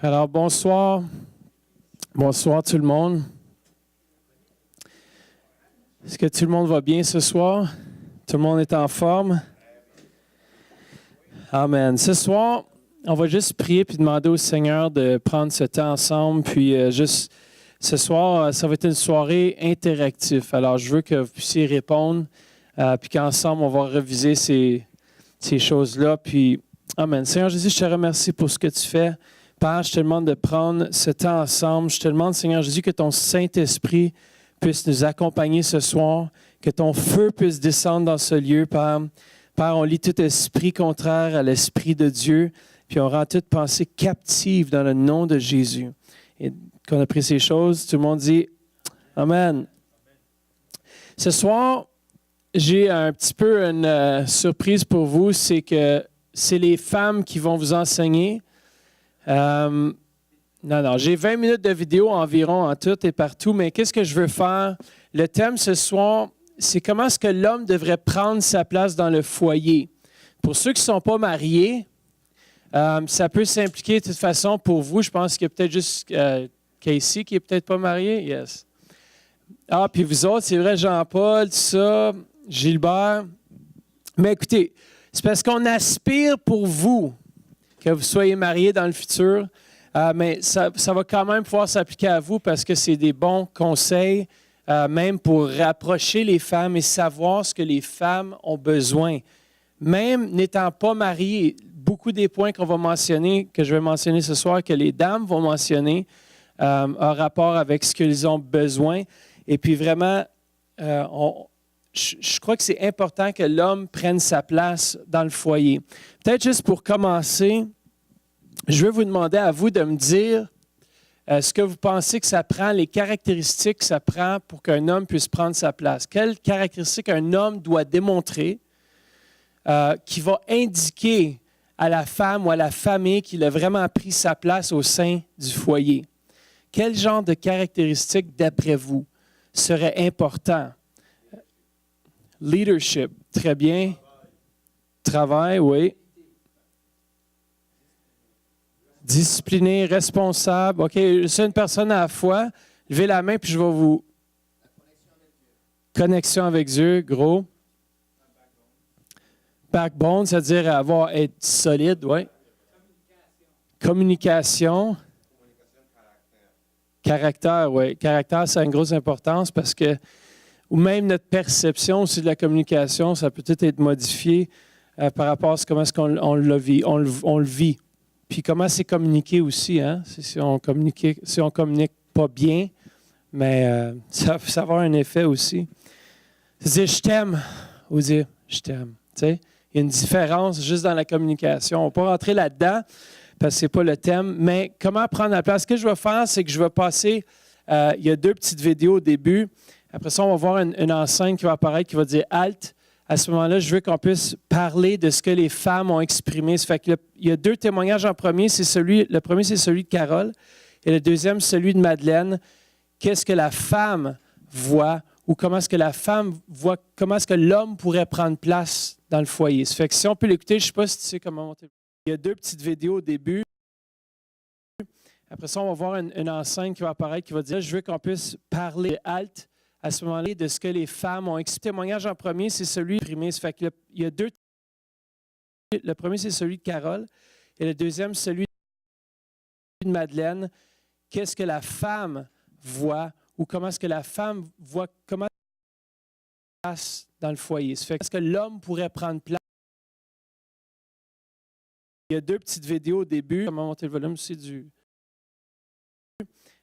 Alors, bonsoir. Bonsoir tout le monde. Est-ce que tout le monde va bien ce soir? Tout le monde est en forme? Amen. Ce soir, on va juste prier puis demander au Seigneur de prendre ce temps ensemble. Puis juste ce soir, ça va être une soirée interactive. Alors, je veux que vous puissiez répondre puis qu'ensemble, on va reviser ces choses-là. Puis, amen. Seigneur Jésus, je te remercie pour ce que tu fais. Père, je te demande de prendre ce temps ensemble. Je te demande, Seigneur Jésus, que ton Saint-Esprit puisse nous accompagner ce soir, que ton feu puisse descendre dans ce lieu, Père. Père, on lit tout esprit contraire à l'Esprit de Dieu, puis on rend toute pensée captive dans le nom de Jésus. Et qu'on a pris ces choses, tout le monde dit Amen. Ce soir, j'ai un petit peu une surprise pour vous, c'est que c'est les femmes qui vont vous enseigner. Non, j'ai 20 minutes de vidéo environ en tout et partout, mais qu'est-ce que je veux faire? Le thème ce soir, c'est comment est-ce que l'homme devrait prendre sa place dans le foyer. Pour ceux qui ne sont pas mariés, ça peut s'impliquer de toute façon pour vous. Je pense qu'il y a peut-être juste Casey qui n'est peut-être pas marié. Yes. Ah, puis vous autres, c'est vrai, Jean-Paul, tout ça, Gilbert. Mais écoutez, c'est parce qu'on aspire pour vous que vous soyez mariés dans le futur, mais ça va quand même pouvoir s'appliquer à vous parce que c'est des bons conseils, même pour rapprocher les femmes et savoir ce que les femmes ont besoin. Même n'étant pas mariées, beaucoup des points qu'on va mentionner, que je vais mentionner ce soir, que les dames vont mentionner, ont rapport avec ce qu'ils ont besoin. Et puis vraiment, je crois que c'est important que l'homme prenne sa place dans le foyer. Peut-être juste pour commencer, je vais vous demander à vous de me dire ce que vous pensez que ça prend, les caractéristiques que ça prend pour qu'un homme puisse prendre sa place. Quelles caractéristiques un homme doit démontrer qui va indiquer à la femme ou à la famille qu'il a vraiment pris sa place au sein du foyer? Quel genre de caractéristiques, d'après vous, serait important? Leadership, très bien. Travail, oui. Discipliné, responsable. OK, c'est une personne à la fois. Levez la main, puis je vais vous... Connexion avec Dieu, gros. Backbone, c'est-à-dire être solide, oui. Communication. Caractère, oui. Caractère, ça a une grosse importance parce que, ou même notre perception aussi de la communication, ça peut peut-être être modifié par rapport à comment est-ce qu'on le vit. On le vit. Puis comment c'est communiqué aussi, hein? Si on communique pas bien, mais ça va avoir un effet aussi. C'est dire je t'aime ou dire je t'aime. Tu sais? Il y a une différence juste dans la communication. On peut rentrer là-dedans parce que ce n'est pas le thème, mais comment prendre la place? Ce que je vais faire, c'est que je vais passer, il y a 2 petites vidéos au début. Après ça, on va voir une enseigne qui va apparaître qui va dire Halt. À ce moment-là, je veux qu'on puisse parler de ce que les femmes ont exprimé. Ça fait qu'il y a 2 témoignages en premier. Le premier, c'est celui de Carole et le deuxième, celui de Madeleine. Qu'est-ce que la femme voit ou comment est-ce que la femme voit, comment est-ce que l'homme pourrait prendre place dans le foyer? Ça fait que si on peut l'écouter, je ne sais pas si tu sais comment monter. Il y a 2 petites vidéos au début. Après ça, on va voir une enseigne qui va apparaître qui va dire je veux qu'on puisse parler Halt. À ce moment-là, de ce que les femmes ont exprimé. Le témoignage en premier, c'est celui imprimé. Ça fait qu'il y a 2. Le premier, c'est celui de Carole et le deuxième, celui de Madeleine. Qu'est-ce que la femme voit ou comment est-ce que la femme voit, comment place dans le foyer? Ça fait est-ce que l'homme pourrait prendre place? Il y a 2 petites vidéos au début. Comment monter le volume aussi du...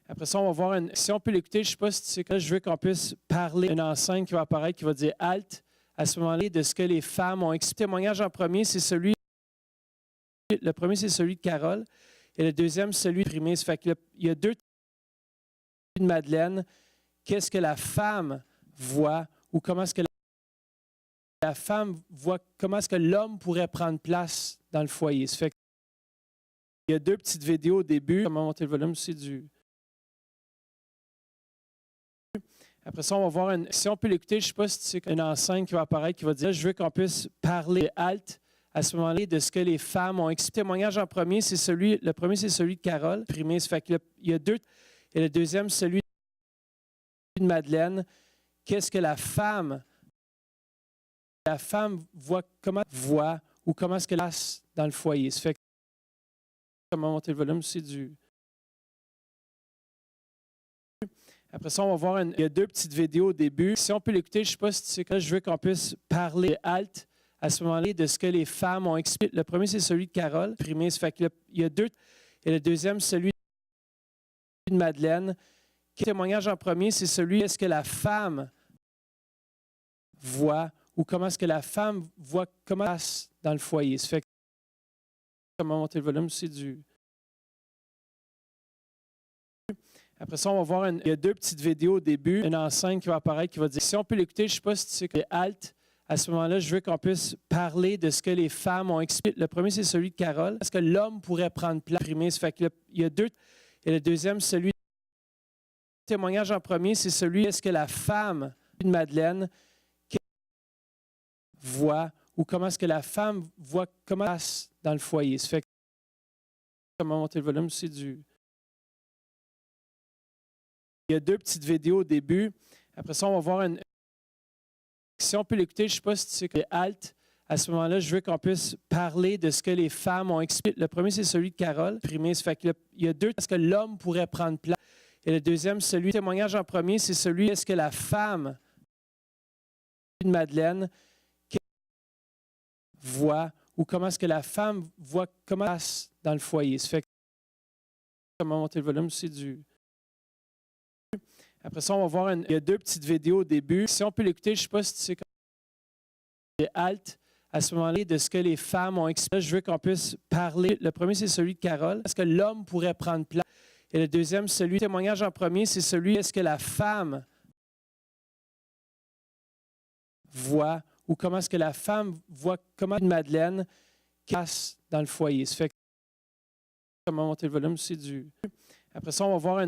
Après ça, on va voir si on peut l'écouter, je ne sais pas si tu sais que je veux qu'on puisse parler une enseigne qui va apparaître qui va dire Halt. À ce moment-là, de ce que les femmes ont exprimé. Le témoignage en premier, c'est celui. Le premier, c'est celui de Carole et le deuxième, celui imprimé. Ça fait qu'il y a 2 de Madeleine. Qu'est-ce que la femme voit ou comment est-ce que la femme voit, comment est-ce que l'homme pourrait prendre place dans le foyer? Ça fait qu'il y a 2 petites vidéos au début. Comment monter le volume aussi du... Après ça, on va voir si on peut l'écouter, je ne sais pas si tu sais une enseigne qui va apparaître qui va dire je veux qu'on puisse parler Halt. à ce moment-là de ce que les femmes ont expliqué. Le témoignage en premier, le premier, c'est celui de Carole. Ça fait qu'il y a deux. Et le deuxième, celui de Madeleine. Qu'est-ce que la femme voit, ou comment est-ce qu'elle passe dans le foyer. Ça fait comment monter le volume aussi du. Après ça, on va voir, il y a deux petites vidéos au début. Si on peut l'écouter, je ne sais pas si tu sais quoi, je veux qu'on puisse parler halte à ce moment-là de ce que les femmes ont expliqué. Le premier, c'est celui de Carole. Ça fait qu'il y a deux. Et le deuxième, celui de Madeleine. Le témoignage en premier, c'est celui est-ce que la femme voit ou comment est-ce que la femme voit comment elle passe dans le foyer. Ça fait comment monter le volume aussi du. Après ça, on va voir, il y a deux petites vidéos au début. Une enceinte qui va apparaître qui va dire, si on peut l'écouter, je ne sais pas si tu sais que halte. À ce moment-là, je veux qu'on puisse parler de ce que les femmes ont expliqué. Le premier, c'est celui de Carole. Est-ce que l'homme pourrait prendre place? Ça fait qu'il y a deux. Et le deuxième, celui. Le témoignage en premier, c'est celui est-ce que la femme de Madeleine voit ou comment est-ce que la femme voit comment elle passe dans le foyer. Ça fait comment monter le volume aussi du. Il y a deux petites vidéos au début. Après ça, on va voir si on peut l'écouter, je ne sais pas si tu sais que halte. À ce moment-là, je veux qu'on puisse parler de ce que les femmes ont expliqué. Le premier, c'est celui de Carole. Ça fait qu'il y a deux. Est-ce que l'homme pourrait prendre place? Et le deuxième, celui le témoignage en premier, c'est celui est-ce que la femme de Madeleine voit ou comment est-ce que la femme voit comment elle passe dans le foyer. Ça fait comment monter le volume aussi du. Après ça, on va voir, il y a deux petites vidéos au début. Si on peut l'écouter, je ne sais pas si tu sais que halte à ce moment-là de ce que les femmes ont expliqué. Je veux qu'on puisse parler. Le premier, c'est celui de Carole. Est-ce que l'homme pourrait prendre place? Et le deuxième, celui le témoignage en premier, c'est celui est-ce que la femme voit ou comment est-ce que la femme voit comment Madeleine passe dans le foyer. Ça fait comment monter le volume aussi du. Après ça, on va voir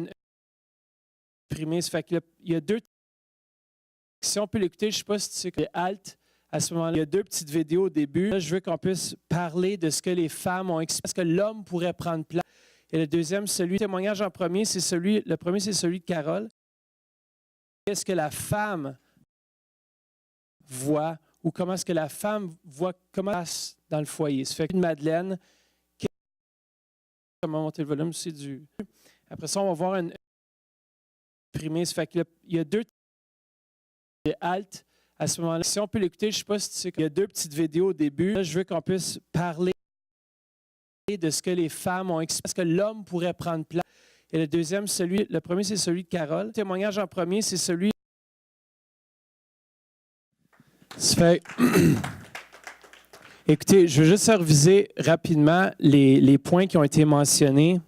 ça fait qu'il y a deux. Si on peut l'écouter, je ne sais pas si tu sais que halte. À ce moment-là, il y a deux petites vidéos au début. Là, je veux qu'on puisse parler de ce que les femmes ont expliqué. Est-ce que l'homme pourrait prendre place? Et le deuxième, celui le témoignage en premier, le premier, c'est celui de Carole. Est-ce que la femme voit ou comment est-ce que la femme voit comment elle passe dans le foyer. Ça fait que Madeleine, comment monter le volume aussi du. Après ça, on va voir ça fait qu'il y a deux. Halte à ce moment-là. Si on peut l'écouter, je ne sais pas si tu sais qu'il y a deux petites vidéos au début. Là, je veux qu'on puisse parler de ce que les femmes ont expliqué. Est-ce que l'homme pourrait prendre place? Et le deuxième, le premier, c'est celui de Carole. Le témoignage en premier, c'est celui. Ça fait. Écoutez, je veux juste reviser rapidement les points qui ont été mentionnés,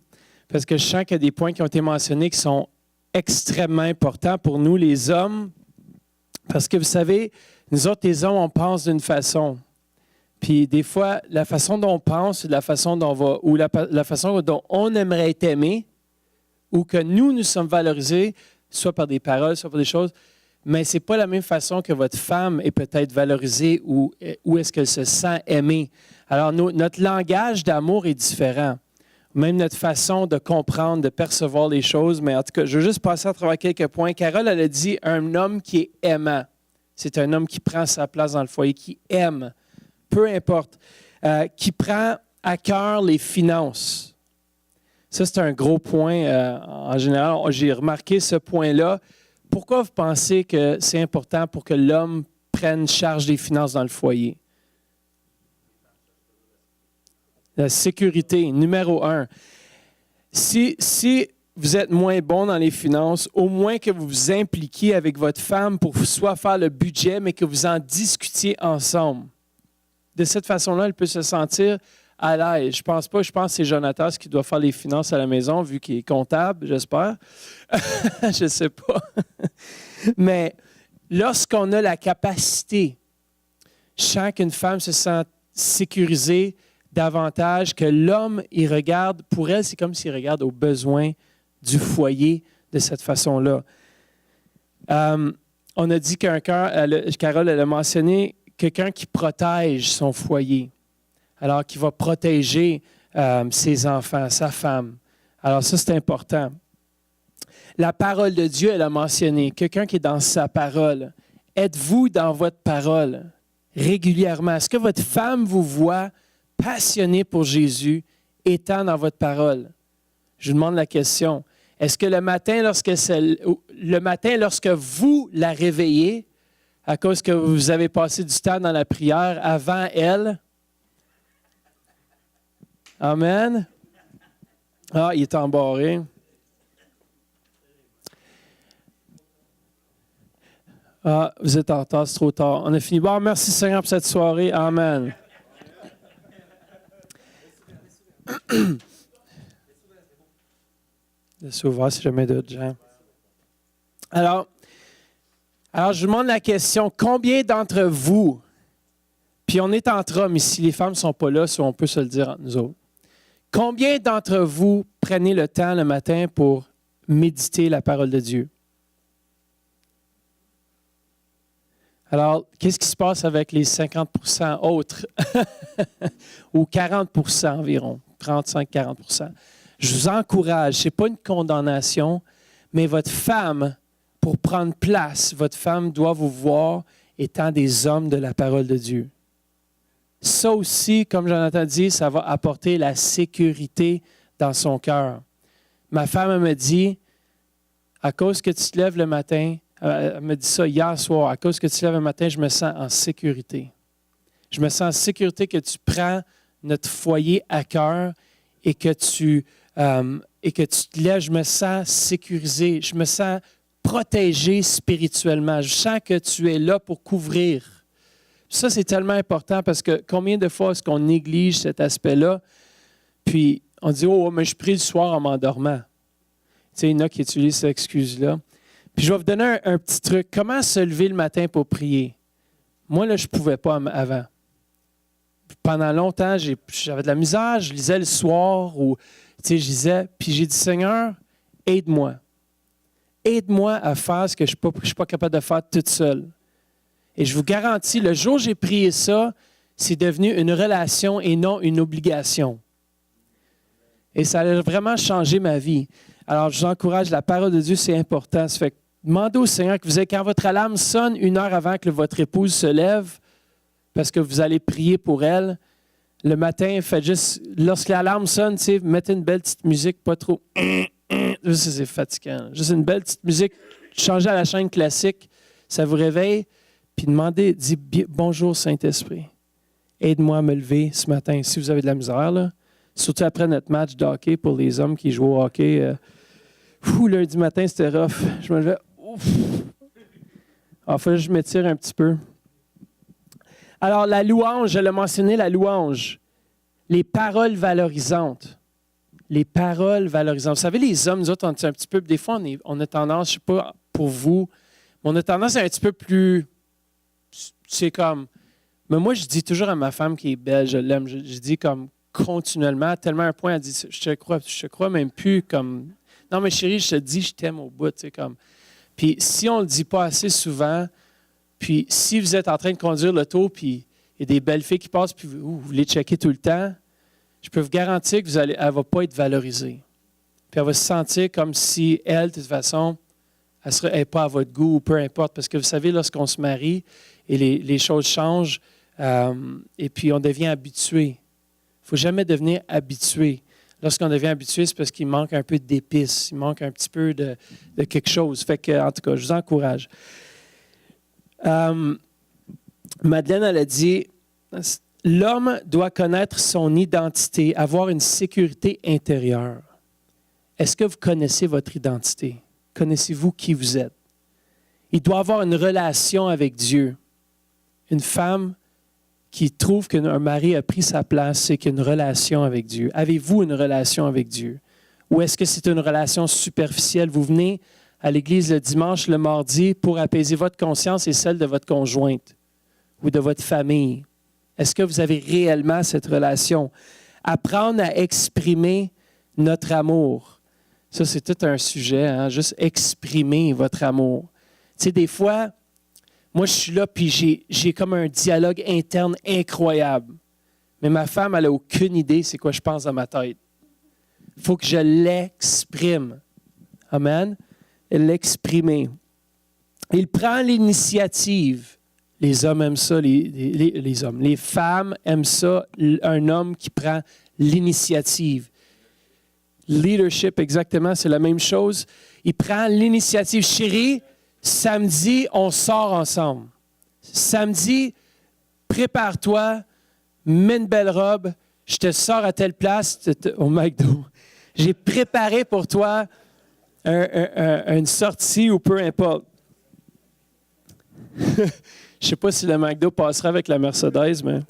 parce que je sens qu'il y a des points qui ont été mentionnés qui sont extrêmement importants pour nous, les hommes, parce que vous savez, nous autres, les hommes, on pense d'une façon. Puis des fois, la façon dont on pense, la façon dont on va, ou la façon dont on aimerait être aimé, ou que nous sommes valorisés, soit par des paroles, soit par des choses, mais ce n'est pas la même façon que votre femme est peut-être valorisée ou est-ce qu'elle se sent aimée. Alors, notre langage d'amour est différent. Même notre façon de comprendre, de percevoir les choses. Mais en tout cas, je veux juste passer à travers quelques points. Carole, elle a dit un homme qui est aimant. C'est un homme qui prend sa place dans le foyer, qui aime, peu importe, qui prend à cœur les finances. Ça, c'est un gros point. En général, j'ai remarqué ce point-là. Pourquoi vous pensez que c'est important pour que l'homme prenne charge des finances dans le foyer? La sécurité, numéro 1. Si vous êtes moins bon dans les finances, au moins que vous vous impliquiez avec votre femme pour soit faire le budget, mais que vous en discutiez ensemble. De cette façon-là, elle peut se sentir à l'aise. Je pense que c'est Jonathan qui doit faire les finances à la maison, vu qu'il est comptable, j'espère. Je ne sais pas. Mais lorsqu'on a la capacité, je sens qu'une femme se sent sécurisée davantage, que l'homme, il regarde, pour elle, c'est comme s'il regarde aux besoins du foyer de cette façon-là. On a dit Carole, elle a mentionné quelqu'un qui protège son foyer. Alors, qui va protéger ses enfants, sa femme. Alors, ça, c'est important. La parole de Dieu, elle a mentionné, quelqu'un qui est dans sa parole. Êtes-vous dans votre parole régulièrement? Est-ce que votre femme vous voit passionné pour Jésus étant dans votre parole? Je vous demande la question. Est-ce que le matin, lorsque vous la réveillez, à cause que vous avez passé du temps dans la prière avant elle? Amen. Ah, il est embarré. Ah, vous êtes en retard, c'est trop tard. On a fini. Bon, merci Seigneur pour cette soirée. Amen. Le sauveur, si jamais d'autres gens. Alors, je vous demande la question, combien d'entre vous, puis on est entre hommes ici, les femmes ne sont pas là, si on peut se le dire entre nous autres. Combien d'entre vous prenez le temps le matin pour méditer la parole de Dieu? Alors, qu'est-ce qui se passe avec les 50% autres? Ou 40% environ, 35-40%. Je vous encourage, ce n'est pas une condamnation, mais votre femme, pour prendre place, votre femme doit vous voir étant des hommes de la parole de Dieu. Ça aussi, comme Jonathan dit, ça va apporter la sécurité dans son cœur. Ma femme elle me dit, à cause que tu te lèves le matin, elle me dit ça hier soir, à cause que tu te lèves le matin, je me sens en sécurité. Je me sens en sécurité que tu prends notre foyer à cœur et que tu te lèves, je me sens sécurisé, je me sens protégé spirituellement. Je sens que tu es là pour couvrir. Ça, c'est tellement important parce que combien de fois est-ce qu'on néglige cet aspect-là? Puis on dit, oh, mais je prie le soir en m'endormant. Tu sais, il y en a qui utilisent cette excuse-là. Puis je vais vous donner un petit truc. Comment se lever le matin pour prier? Moi, là, je ne pouvais pas avant. Pendant longtemps, j'avais de la misère, je lisais le soir ou je lisais. Puis j'ai dit, Seigneur, aide-moi. Aide-moi à faire ce que je ne suis pas capable de faire toute seule. Et je vous garantis, le jour où j'ai prié ça, c'est devenu une relation et non une obligation. Et ça a vraiment changé ma vie. Alors, je vous encourage, la parole de Dieu, c'est important. Ça fait que demandez au Seigneur que quand votre alarme sonne 1 heure avant que votre épouse se lève, parce que vous allez prier pour elle, le matin, faites juste, lorsque l'alarme sonne, mettez une belle petite musique, pas trop. C'est fatigant. Juste une belle petite musique, changez à la chaîne classique, ça vous réveille. Puis demandez, dites bonjour Saint-Esprit. Aide-moi à me lever ce matin. Si vous avez de la misère, là, surtout après notre match de hockey pour les hommes qui jouent au hockey. Lundi matin, c'était rough. Je me levais. Il fallait que je m'étire un petit peu. Alors, la louange, je l'ai mentionné, la louange. Les paroles valorisantes. Les paroles valorisantes. Vous savez, les hommes, nous autres, on est un petit peu. Des fois, on a tendance, je ne sais pas pour vous, mais on a tendance à être un petit peu plus. C'est comme, mais moi, je dis toujours à ma femme qui est belle, je l'aime, je dis comme continuellement, tellement à un point, elle dit, je te crois même plus comme, non mais chérie, je te dis, je t'aime au bout, tu sais, comme. Puis si on ne le dit pas assez souvent, puis si vous êtes en train de conduire l'auto, puis il y a des belles filles qui passent, puis vous les checkez tout le temps, je peux vous garantir que elle ne va pas être valorisée. Puis elle va se sentir comme si elle, de toute façon, elle ne serait pas à votre goût ou peu importe, parce que vous savez, lorsqu'on se marie, et les choses changent et puis on devient habitué. Il ne faut jamais devenir habitué. Lorsqu'on devient habitué, c'est parce qu'il manque un peu d'épices, il manque un petit peu de quelque chose. Fait que, en tout cas, je vous encourage. Madeleine, elle a dit, l'homme doit connaître son identité, avoir une sécurité intérieure. Est-ce que vous connaissez votre identité? Connaissez-vous qui vous êtes? Il doit avoir une relation avec Dieu. Une femme qui trouve qu'un mari a pris sa place, c'est qu'il y a une relation avec Dieu. Avez-vous une relation avec Dieu? Ou est-ce que c'est une relation superficielle? Vous venez à l'église le dimanche, le mardi, pour apaiser votre conscience et celle de votre conjointe ou de votre famille. Est-ce que vous avez réellement cette relation? Apprendre à exprimer notre amour. Ça, c'est tout un sujet, hein? Juste exprimer votre amour. Tu sais, des fois, moi, je suis là, puis j'ai comme un dialogue interne incroyable. Mais ma femme, elle n'a aucune idée c'est quoi je pense dans ma tête. Il faut que je l'exprime. Amen. L'exprimer. Il prend l'initiative. Les hommes aiment ça, les hommes. Les femmes aiment ça, un homme qui prend l'initiative. Leadership, exactement, c'est la même chose. Il prend l'initiative. Chérie, samedi, on sort ensemble. Samedi, prépare-toi, mets une belle robe, je te sors à telle place au McDo. J'ai préparé pour toi une sortie ou peu importe. Je ne sais pas si le McDo passera avec la Mercedes, mais...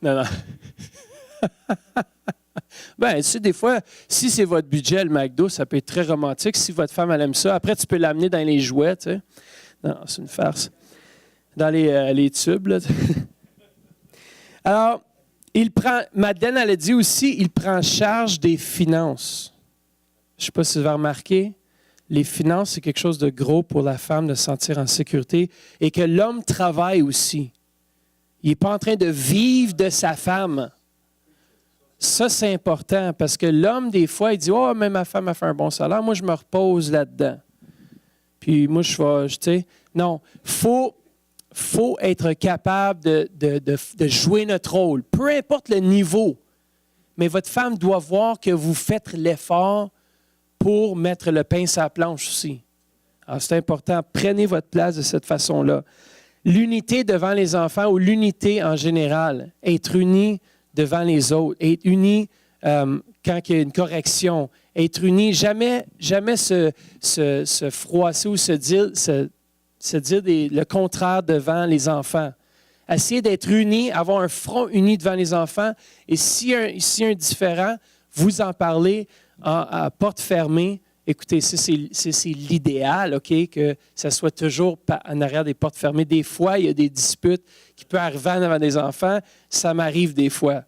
Non. Ben, tu sais, des fois, si c'est votre budget, le McDo, ça peut être très romantique. Si votre femme, elle aime ça, après, tu peux l'amener dans les jouets, tu sais. Non, c'est une farce. Dans les tubes, là. Alors, Madeleine, elle a dit aussi, il prend charge des finances. Je ne sais pas si vous avez remarqué, les finances, c'est quelque chose de gros pour la femme de se sentir en sécurité et que l'homme travaille aussi. Il n'est pas en train de vivre de sa femme. Ça, c'est important parce que l'homme, des fois, il dit « Oh, mais ma femme a fait un bon salaire, moi, je me repose là-dedans. » Puis moi, tu sais, non, faut être capable de jouer notre rôle, peu importe le niveau. Mais votre femme doit voir que vous faites l'effort pour mettre le pain sur la planche aussi. Alors, c'est important, prenez votre place de cette façon-là. L'unité devant les enfants ou l'unité en général, être unis devant les autres, être unis quand il y a une correction, être unis, jamais se froisser ou se dire le contraire devant les enfants. Essayez d'être unis, avoir un front uni devant les enfants, et s'il y a un différent, vous en parlez à porte fermée. Écoutez, c'est l'idéal, OK, que ça soit toujours en arrière des portes fermées. Des fois, il y a des disputes qui peuvent arriver en avant des enfants. Ça m'arrive des fois.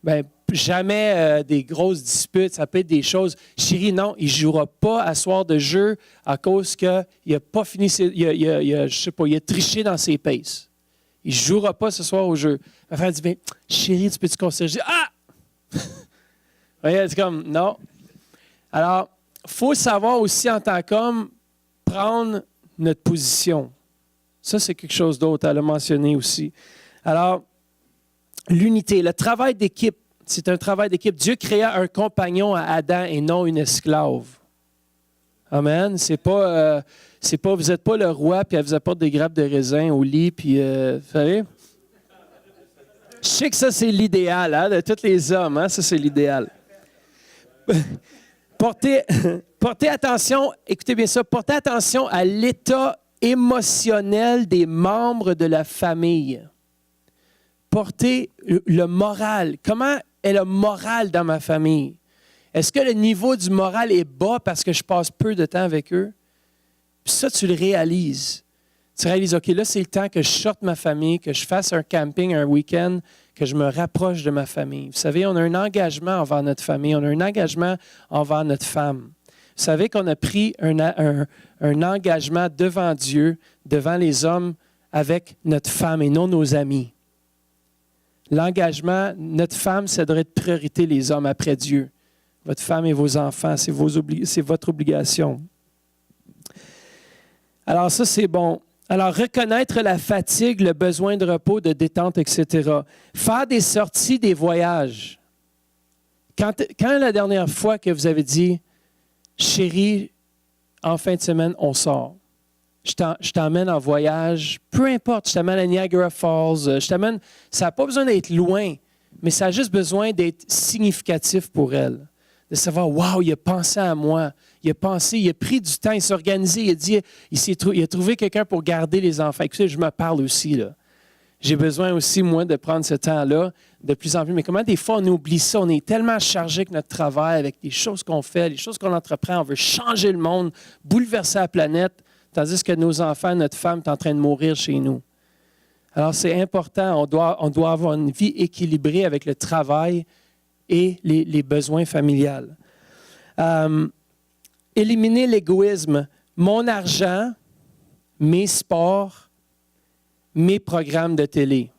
Bien, jamais des grosses disputes. Ça peut être des choses. Chérie, non, il ne jouera pas à soir de jeu à cause qu'il n'a pas fini, je sais pas, il a triché dans ses paces. Il ne jouera pas ce soir au jeu. Ma femme dit, bien, chérie, tu peux-tu considérer? Je dis, ah! Vous voyez, c'est comme, non. Alors, il faut savoir aussi en tant qu'homme prendre notre position. Ça, c'est quelque chose d'autre, elle l'a mentionné aussi. Alors, l'unité, le travail d'équipe, c'est un travail d'équipe. Dieu créa un compagnon à Adam et non une esclave. Amen. C'est pas, vous n'êtes pas le roi puis elle vous apporte des grappes de raisin au lit, puis, vous savez? Je sais que ça, c'est l'idéal, hein, de tous les hommes, hein, ça, c'est l'idéal. Portez attention, écoutez bien ça, portez attention à l'état émotionnel des membres de la famille. Portez le moral. Comment est le moral dans ma famille? Est-ce que le niveau du moral est bas parce que je passe peu de temps avec eux? Puis ça, tu le réalises. Tu réalises, OK, là, c'est le temps que je sorte ma famille, que je fasse un camping, un week-end, que je me rapproche de ma famille. Vous savez, on a un engagement envers notre famille, on a un engagement envers notre femme. Vous savez qu'on a pris un engagement devant Dieu, devant les hommes, avec notre femme et non nos amis. L'engagement, notre femme, ça devrait être priorité les hommes après Dieu. Votre femme et vos enfants, c'est votre obligation. Alors ça, c'est bon. Alors, reconnaître la fatigue, le besoin de repos, de détente, etc. Faire des sorties, des voyages. Quand la dernière fois que vous avez dit, chérie, en fin de semaine, on sort. Je t'emmène en voyage, peu importe, je t'emmène à Niagara Falls, ça n'a pas besoin d'être loin, mais ça a juste besoin d'être significatif pour elle. De savoir, wow, il a pensé à moi, il a pris du temps, il s'est organisé, il a dit, il a trouvé quelqu'un pour garder les enfants. Écoutez, je me parle aussi, là. J'ai besoin aussi, moi, de prendre ce temps-là de plus en plus. Mais comment des fois on oublie ça? On est tellement chargé avec notre travail, avec les choses qu'on fait, les choses qu'on entreprend. On veut changer le monde, bouleverser la planète, tandis que nos enfants, notre femme est en train de mourir chez nous. Alors, c'est important. On doit avoir une vie équilibrée avec le travail et les besoins familiales. Éliminer l'égoïsme. Mon argent, mes sports, mes programmes de télé.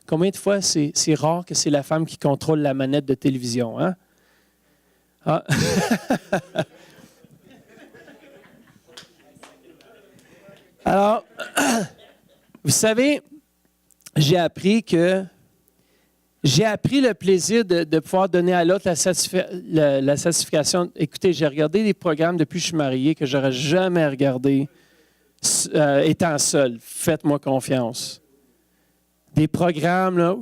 Combien de fois c'est rare que c'est la femme qui contrôle la manette de télévision, hein? Ah. Alors, vous savez, j'ai appris le plaisir de pouvoir donner à l'autre la satisfaction. Écoutez, j'ai regardé des programmes depuis que je suis marié que j'aurais jamais regardé étant seul. Faites-moi confiance. Des programmes, là,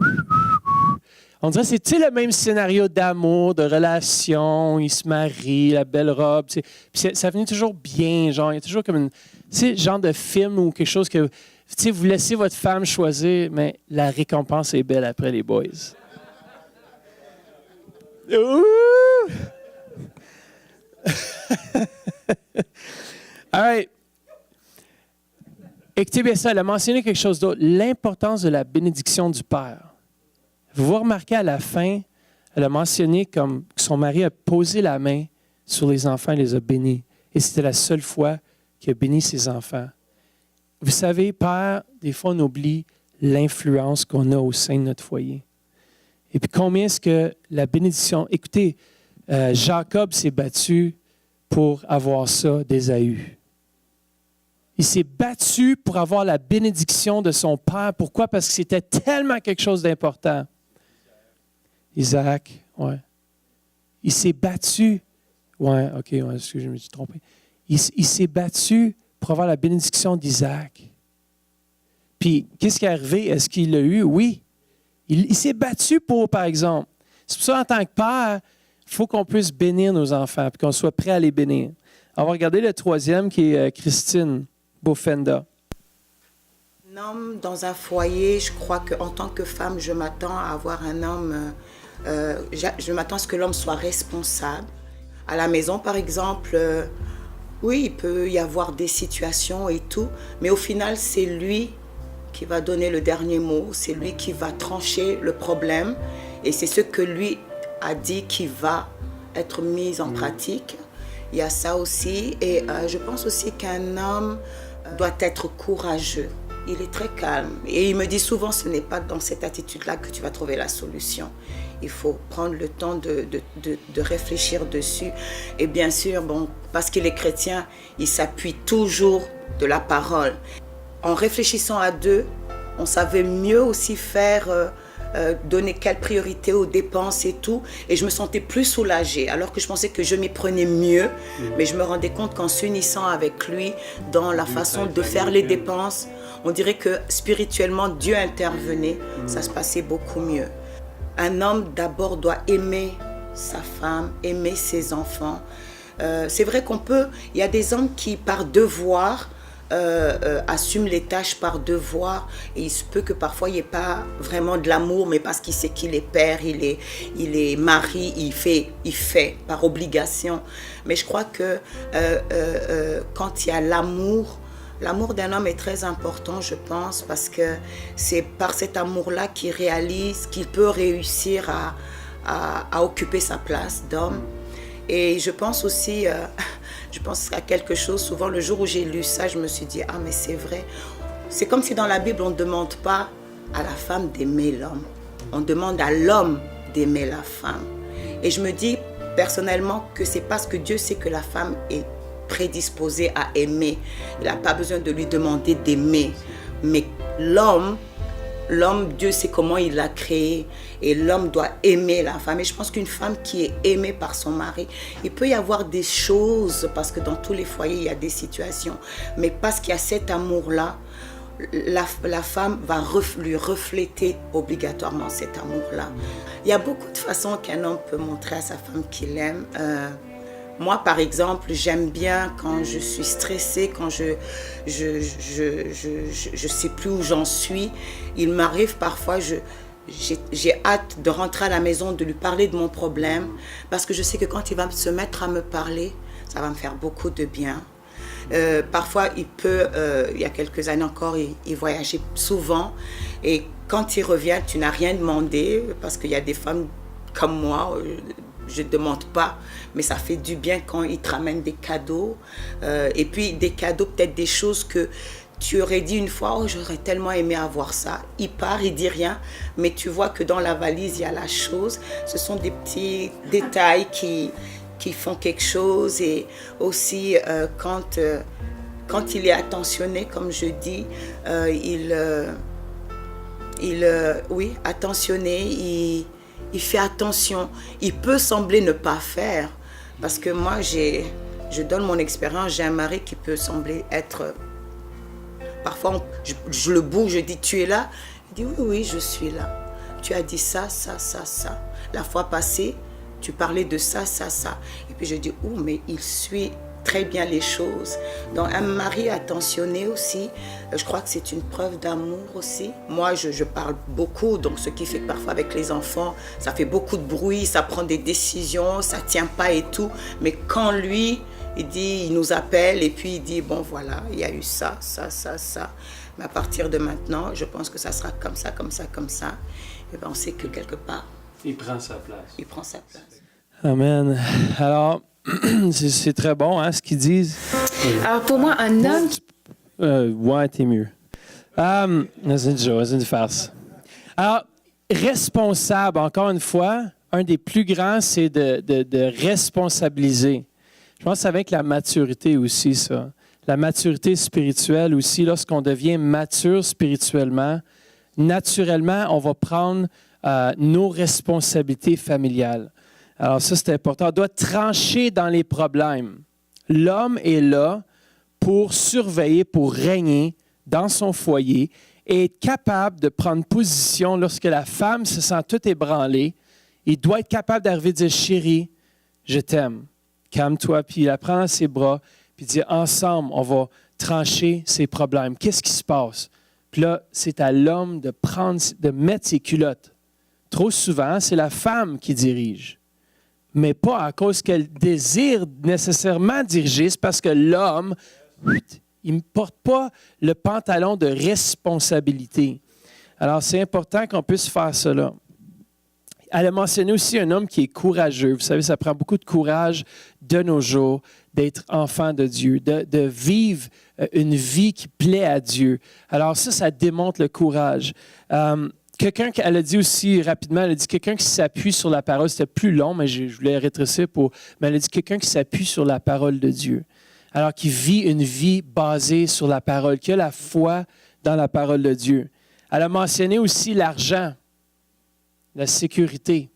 on dirait que c'est le même scénario d'amour, de relation, ils se marient, la belle robe. Puis ça finit toujours bien, genre, il y a toujours comme genre de film ou quelque chose que vous laissez votre femme choisir, mais la récompense est belle après les boys. All right. Écoutez bien ça, elle a mentionné quelque chose d'autre, l'importance de la bénédiction du Père. Vous remarquez à la fin, elle a mentionné comme que son mari a posé la main sur les enfants et les a bénis. Et c'était la seule fois qu'il a béni ses enfants. Vous savez, Père, des fois on oublie l'influence qu'on a au sein de notre foyer. Et puis combien est-ce que la bénédiction... Écoutez, Jacob s'est battu pour avoir ça d'Ésaü. Il s'est battu pour avoir la bénédiction de son père. Pourquoi? Parce que c'était tellement quelque chose d'important. Isaac, ouais. Il s'est battu. Ouais, OK, ouais, excusez, je me suis trompé. Il s'est battu pour avoir la bénédiction d'Isaac. Puis, qu'est-ce qui est arrivé? Est-ce qu'il l'a eu? Oui. Il s'est battu pour, par exemple. C'est pour ça, en tant que père, il faut qu'on puisse bénir nos enfants, puis qu'on soit prêt à les bénir. On va regarder le troisième, qui est Christine Bofenda. Un homme dans un foyer, je crois qu'en tant que femme, je m'attends à avoir un homme, je m'attends à ce que l'homme soit responsable. À la maison, par exemple, oui, il peut y avoir des situations et tout, mais au final, c'est lui qui va donner le dernier mot, c'est lui qui va trancher le problème, et c'est ce que lui a dit qui va être mis en pratique. Il y a ça aussi, et je pense aussi qu'un homme doit être courageux. Il est très calme. Et il me dit souvent, ce n'est pas dans cette attitude-là que tu vas trouver la solution. Il faut prendre le temps de réfléchir dessus. Et bien sûr, bon, parce qu'il est chrétien, il s'appuie toujours de la parole. En réfléchissant à deux, on savait mieux aussi faire... donner quelle priorité aux dépenses et tout, et je me sentais plus soulagée, alors que je pensais que je m'y prenais mieux, mais je me rendais compte qu'en s'unissant avec lui dans la façon de faire les dépenses, on dirait que spirituellement Dieu intervenait, ça se passait beaucoup mieux. Un homme d'abord doit aimer sa femme, aimer ses enfants. C'est vrai il y a des hommes qui par devoir assume les tâches par devoir, et il se peut que parfois il n'y ait pas vraiment de l'amour, mais parce qu'il sait qu'il est père, il est mari, il fait par obligation. Mais je crois que quand il y a l'amour d'un homme est très important, je pense, parce que c'est par cet amour-là qu'il réalise qu'il peut réussir à occuper sa place d'homme. Et je pense aussi, je pense à quelque chose, souvent le jour où j'ai lu ça, je me suis dit, ah mais c'est vrai. C'est comme si dans la Bible, on ne demande pas à la femme d'aimer l'homme. On demande à l'homme d'aimer la femme. Et je me dis personnellement que c'est parce que Dieu sait que la femme est prédisposée à aimer. Il n'a pas besoin de lui demander d'aimer. Mais l'homme, Dieu sait comment il l'a créé, et l'homme doit aimer la femme. Et je pense qu'une femme qui est aimée par son mari, il peut y avoir des choses, parce que dans tous les foyers, il y a des situations, mais parce qu'il y a cet amour-là, la femme va lui refléter obligatoirement cet amour-là. Il y a beaucoup de façons qu'un homme peut montrer à sa femme qu'il aime. Moi, par exemple, j'aime bien quand je suis stressée, quand je sais plus où j'en suis. Il m'arrive parfois, j'ai hâte de rentrer à la maison, de lui parler de mon problème, parce que je sais que quand il va se mettre à me parler, ça va me faire beaucoup de bien. Parfois, il y a quelques années encore, il voyageait souvent, et quand il revient, tu n'as rien demandé, parce qu'il y a des femmes comme moi, je ne demande pas, mais ça fait du bien quand ils te ramènent des cadeaux. Et puis des cadeaux, peut-être des choses que tu aurais dit une fois, oh, j'aurais tellement aimé avoir ça. Il part, il dit rien, mais tu vois que dans la valise, il y a la chose. Ce sont des petits détails qui font quelque chose. Et aussi, quand il est attentionné, comme je dis, oui, attentionné, il fait attention. Il peut sembler ne pas faire, parce que moi, je donne mon expérience, j'ai un mari qui peut sembler être... Parfois, je le bouge, je dis, tu es là? Il dit, oui, je suis là. Tu as dit ça, ça, ça, ça. La fois passée, tu parlais de ça, ça, ça. Et puis je dis, oh, mais il suit très bien les choses. Donc, un mari attentionné aussi, je crois que c'est une preuve d'amour aussi. Moi, je parle beaucoup, donc ce qui fait que parfois avec les enfants, ça fait beaucoup de bruit, ça prend des décisions, ça ne tient pas et tout. Mais quand lui... il nous appelle et puis il dit, bon voilà, il y a eu ça, ça, ça, ça. Mais à partir de maintenant, je pense que ça sera comme ça, comme ça, comme ça. Et bien on sait que quelque part... Il prend sa place. Il prend sa place. Amen. Alors, c'est très bon, hein, ce qu'ils disent. Alors pour moi, un homme... Ouais, t'es mieux. C'est une joke, c'est une farce. Alors, responsable, encore une fois, un des plus grands, c'est de responsabiliser. Je pense que c'est avec la maturité aussi, ça. La maturité spirituelle aussi. Lorsqu'on devient mature spirituellement, naturellement, on va prendre nos responsabilités familiales. Alors ça, c'est important. On doit trancher dans les problèmes. L'homme est là pour surveiller, pour régner dans son foyer et être capable de prendre position lorsque la femme se sent toute ébranlée. Il doit être capable d'arriver et de dire, chérie, je t'aime. Calme-toi, puis il la prend dans ses bras, puis il dit, ensemble, on va trancher ces problèmes. Qu'est-ce qui se passe? Puis là, c'est à l'homme de mettre ses culottes. Trop souvent, c'est la femme qui dirige. Mais pas à cause qu'elle désire nécessairement diriger, c'est parce que l'homme, il ne porte pas le pantalon de responsabilité. Alors, c'est important qu'on puisse faire cela. Elle a mentionné aussi un homme qui est courageux. Vous savez, ça prend beaucoup de courage de nos jours d'être enfant de Dieu, de vivre une vie qui plaît à Dieu. Alors ça démontre le courage. Elle a dit aussi rapidement, elle a dit quelqu'un qui s'appuie sur la parole. C'était plus long, mais je voulais rétrécir mais elle a dit quelqu'un qui s'appuie sur la parole de Dieu. Alors qui vit une vie basée sur la parole, qui a la foi dans la parole de Dieu. Elle a mentionné aussi l'argent. La sécurité.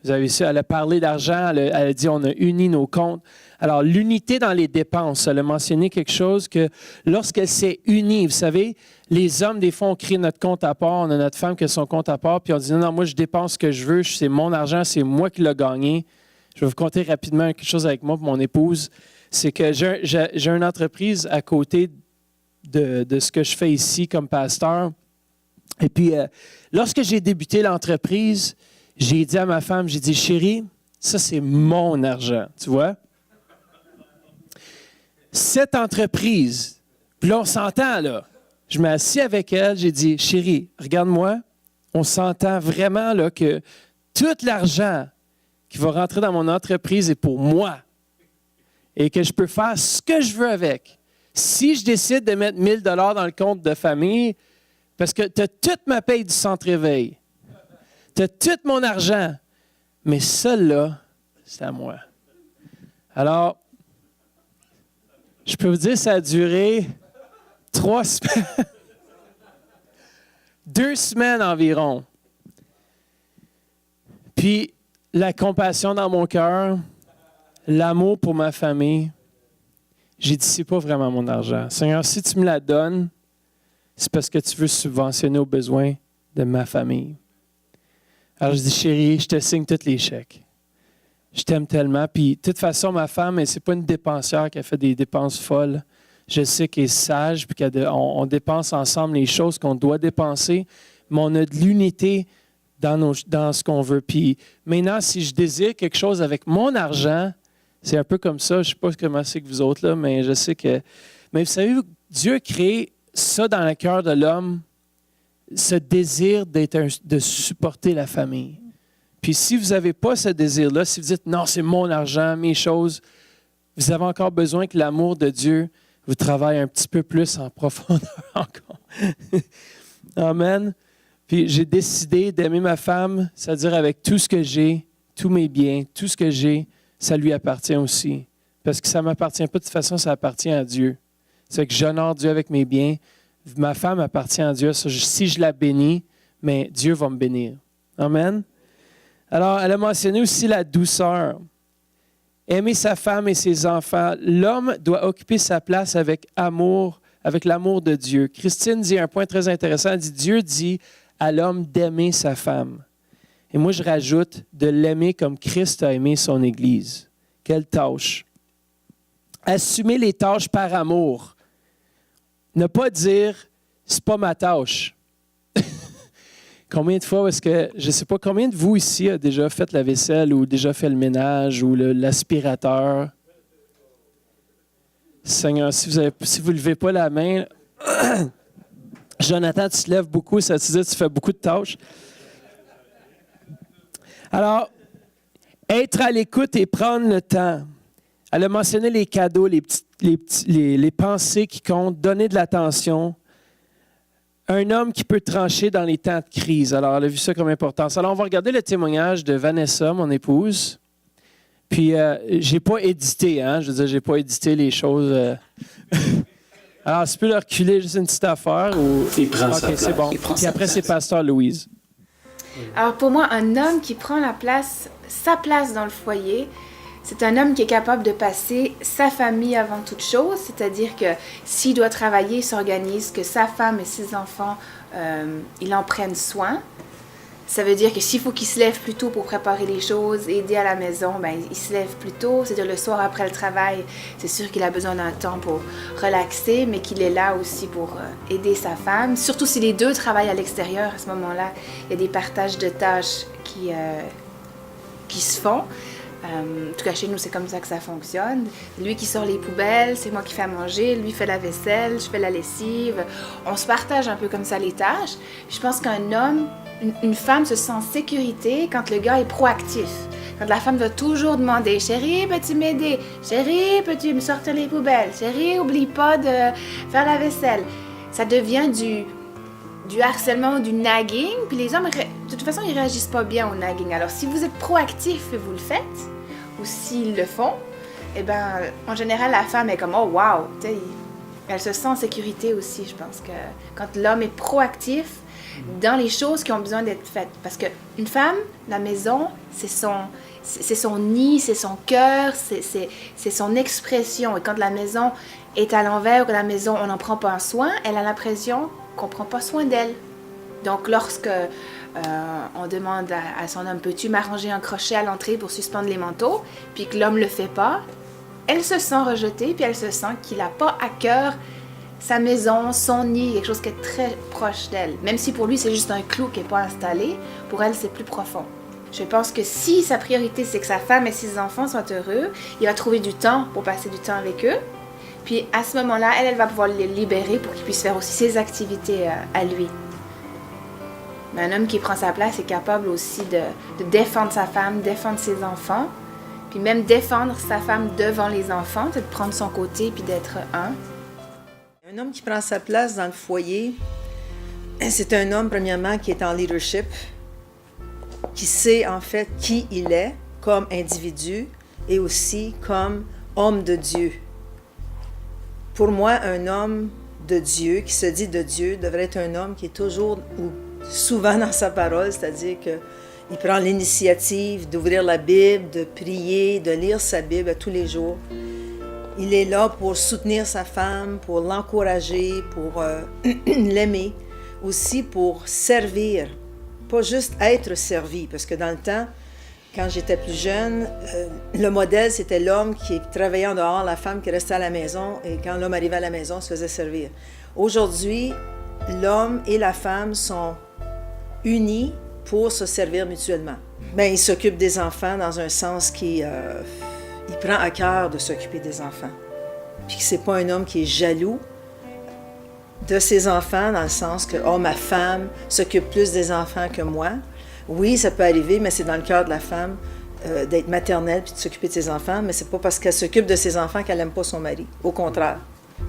Vous avez vu, elle a parlé d'argent, elle a dit on a uni nos comptes. Alors, l'unité dans les dépenses, elle a mentionné quelque chose que lorsqu'elle s'est unie, vous savez, les hommes, des fois, on crée notre compte à part, on a notre femme qui a son compte à part, puis on dit non, moi, je dépense ce que je veux, c'est mon argent, c'est moi qui l'ai gagné. Je vais vous conter rapidement quelque chose avec moi, mon épouse. C'est que j'ai une entreprise à côté de ce que je fais ici comme pasteur. Et puis, lorsque j'ai débuté l'entreprise, j'ai dit à ma femme, j'ai dit, chérie, ça, c'est mon argent, tu vois? Cette entreprise, puis là, on s'entend, là. Je m'assis avec elle, j'ai dit, chérie, regarde-moi, on s'entend vraiment, là, que tout l'argent qui va rentrer dans mon entreprise est pour moi et que je peux faire ce que je veux avec. Si je décide de mettre 1 000 $ dans le compte de famille, parce que tu as toute ma paye du centre-éveil. Tu as tout mon argent. Mais celle-là, c'est à moi. Alors, je peux vous dire, ça a duré 3 semaines. 2 semaines environ. Puis, la compassion dans mon cœur, l'amour pour ma famille, j'ai dit, c'est pas vraiment mon argent. Seigneur, si tu me la donnes, c'est parce que tu veux subventionner aux besoins de ma famille. Alors, je dis, chérie, je te signe tous les chèques. Je t'aime tellement. Puis, de toute façon, ma femme, ce n'est pas une dépensière qui a fait des dépenses folles. Je sais qu'elle est sage, puis qu'on dépense ensemble les choses qu'on doit dépenser, mais on a de l'unité dans ce qu'on veut. Puis, maintenant, si je désire quelque chose avec mon argent, c'est un peu comme ça. Je ne sais pas comment c'est que vous autres, là, mais je sais que... Mais vous savez, Dieu a créé ça dans le cœur de l'homme, ce désir de supporter la famille. Puis si vous n'avez pas ce désir-là, si vous dites « Non, c'est mon argent, mes choses », vous avez encore besoin que l'amour de Dieu vous travaille un petit peu plus en profondeur encore. Amen. Puis j'ai décidé d'aimer ma femme, c'est-à-dire avec tout ce que j'ai, tous mes biens, tout ce que j'ai, ça lui appartient aussi. Parce que ça ne m'appartient pas, de toute façon, ça appartient à Dieu. C'est que j'honore Dieu avec mes biens. Ma femme appartient à Dieu. Si je la bénis, mais Dieu va me bénir. Amen. Alors, elle a mentionné aussi la douceur. Aimer sa femme et ses enfants. L'homme doit occuper sa place avec amour, avec l'amour de Dieu. Christine dit un point très intéressant. Elle dit, Dieu dit à l'homme d'aimer sa femme. Et moi, je rajoute de l'aimer comme Christ a aimé son Église. Quelle tâche! Assumer les tâches par amour. Ne pas dire, c'est pas ma tâche. Combien de fois est-ce que, je ne sais pas, combien de vous ici a déjà fait la vaisselle ou déjà fait le ménage ou l'aspirateur? Seigneur, si vous ne levez pas la main, Jonathan, tu te lèves beaucoup, ça te dit que tu fais beaucoup de tâches. Alors, être à l'écoute et prendre le temps. Elle a mentionné les cadeaux, les pensées qui comptent, donner de l'attention. Un homme qui peut trancher dans les temps de crise. Alors, elle a vu ça comme importance. Alors, on va regarder le témoignage de Vanessa, mon épouse. Puis, je n'ai pas édité, hein? Je veux dire, je n'ai pas édité les choses. Alors, tu peux le reculer juste une petite affaire? Ou... Il prend sa place. C'est bon. Puis après, c'est Pasteur Louise. Alors pour moi, un homme qui prend sa place dans le foyer, c'est un homme qui est capable de passer sa famille avant toute chose, c'est-à-dire que s'il doit travailler, il s'organise, que sa femme et ses enfants, il en prenne soin. Ça veut dire que s'il faut qu'il se lève plus tôt pour préparer les choses, aider à la maison, ben, il se lève plus tôt. C'est-à-dire le soir après le travail, c'est sûr qu'il a besoin d'un temps pour relaxer, mais qu'il est là aussi pour aider sa femme. Surtout si les deux travaillent à l'extérieur, à ce moment-là, il y a des partages de tâches qui se font. En tout cas, chez nous, c'est comme ça que ça fonctionne. Lui qui sort les poubelles, c'est moi qui fais à manger, lui fait la vaisselle, je fais la lessive. On se partage un peu comme ça les tâches. Je pense qu'un homme, une femme se sent en sécurité quand le gars est proactif. Quand la femme va toujours demander « Chérie, peux-tu m'aider? Chérie, peux-tu me sortir les poubelles? Chérie, oublie pas de faire la vaisselle. » Ça devient du harcèlement ou du nagging. Puis les hommes, de toute façon, ils réagissent pas bien au nagging. Alors, si vous êtes proactif et vous le faites, ou s'ils le font, eh bien, en général, la femme est comme « Oh, wow! » Elle se sent en sécurité aussi, je pense que quand l'homme est proactif dans les choses qui ont besoin d'être faites. Parce qu'une femme, la maison, c'est son nid, c'est son cœur, c'est son expression. Et quand la maison est à l'envers, ou que la maison, on n'en prend pas soin, elle a l'impression qu'on ne prend pas soin d'elle. Donc, lorsque on demande à son homme, peux-tu m'arranger un crochet à l'entrée pour suspendre les manteaux, puis que l'homme ne le fait pas, elle se sent rejetée, puis elle se sent qu'il n'a pas à cœur sa maison, son nid, quelque chose qui est très proche d'elle. Même si pour lui, c'est juste un clou qui n'est pas installé, pour elle, c'est plus profond. Je pense que si sa priorité, c'est que sa femme et ses enfants soient heureux, il va trouver du temps pour passer du temps avec eux. Puis à ce moment-là, elle va pouvoir les libérer pour qu'il puisse faire aussi ses activités à lui. Mais un homme qui prend sa place est capable aussi de défendre sa femme, défendre ses enfants, puis même défendre sa femme devant les enfants, de prendre son côté puis d'être un. Un homme qui prend sa place dans le foyer, c'est un homme, premièrement, qui est en leadership, qui sait en fait qui il est comme individu et aussi comme homme de Dieu. Pour moi, un homme de Dieu, qui se dit de Dieu, devrait être un homme qui est toujours ou souvent dans sa parole, c'est-à-dire qu'il prend l'initiative d'ouvrir la Bible, de prier, de lire sa Bible tous les jours. Il est là pour soutenir sa femme, pour l'encourager, pour l'aimer, aussi pour servir, pas juste être servi, parce que dans le temps, quand j'étais plus jeune, le modèle, c'était l'homme qui travaillait en dehors, la femme qui restait à la maison, et quand l'homme arrivait à la maison, il se faisait servir. Aujourd'hui, l'homme et la femme sont unis pour se servir mutuellement. Bien, il s'occupe des enfants dans un sens qui... il prend à cœur de s'occuper des enfants. Puis que c'est pas un homme qui est jaloux de ses enfants, dans le sens que « Oh, ma femme s'occupe plus des enfants que moi ». Oui, ça peut arriver, mais c'est dans le cœur de la femme d'être maternelle puis de s'occuper de ses enfants, mais c'est pas parce qu'elle s'occupe de ses enfants qu'elle n'aime pas son mari. Au contraire,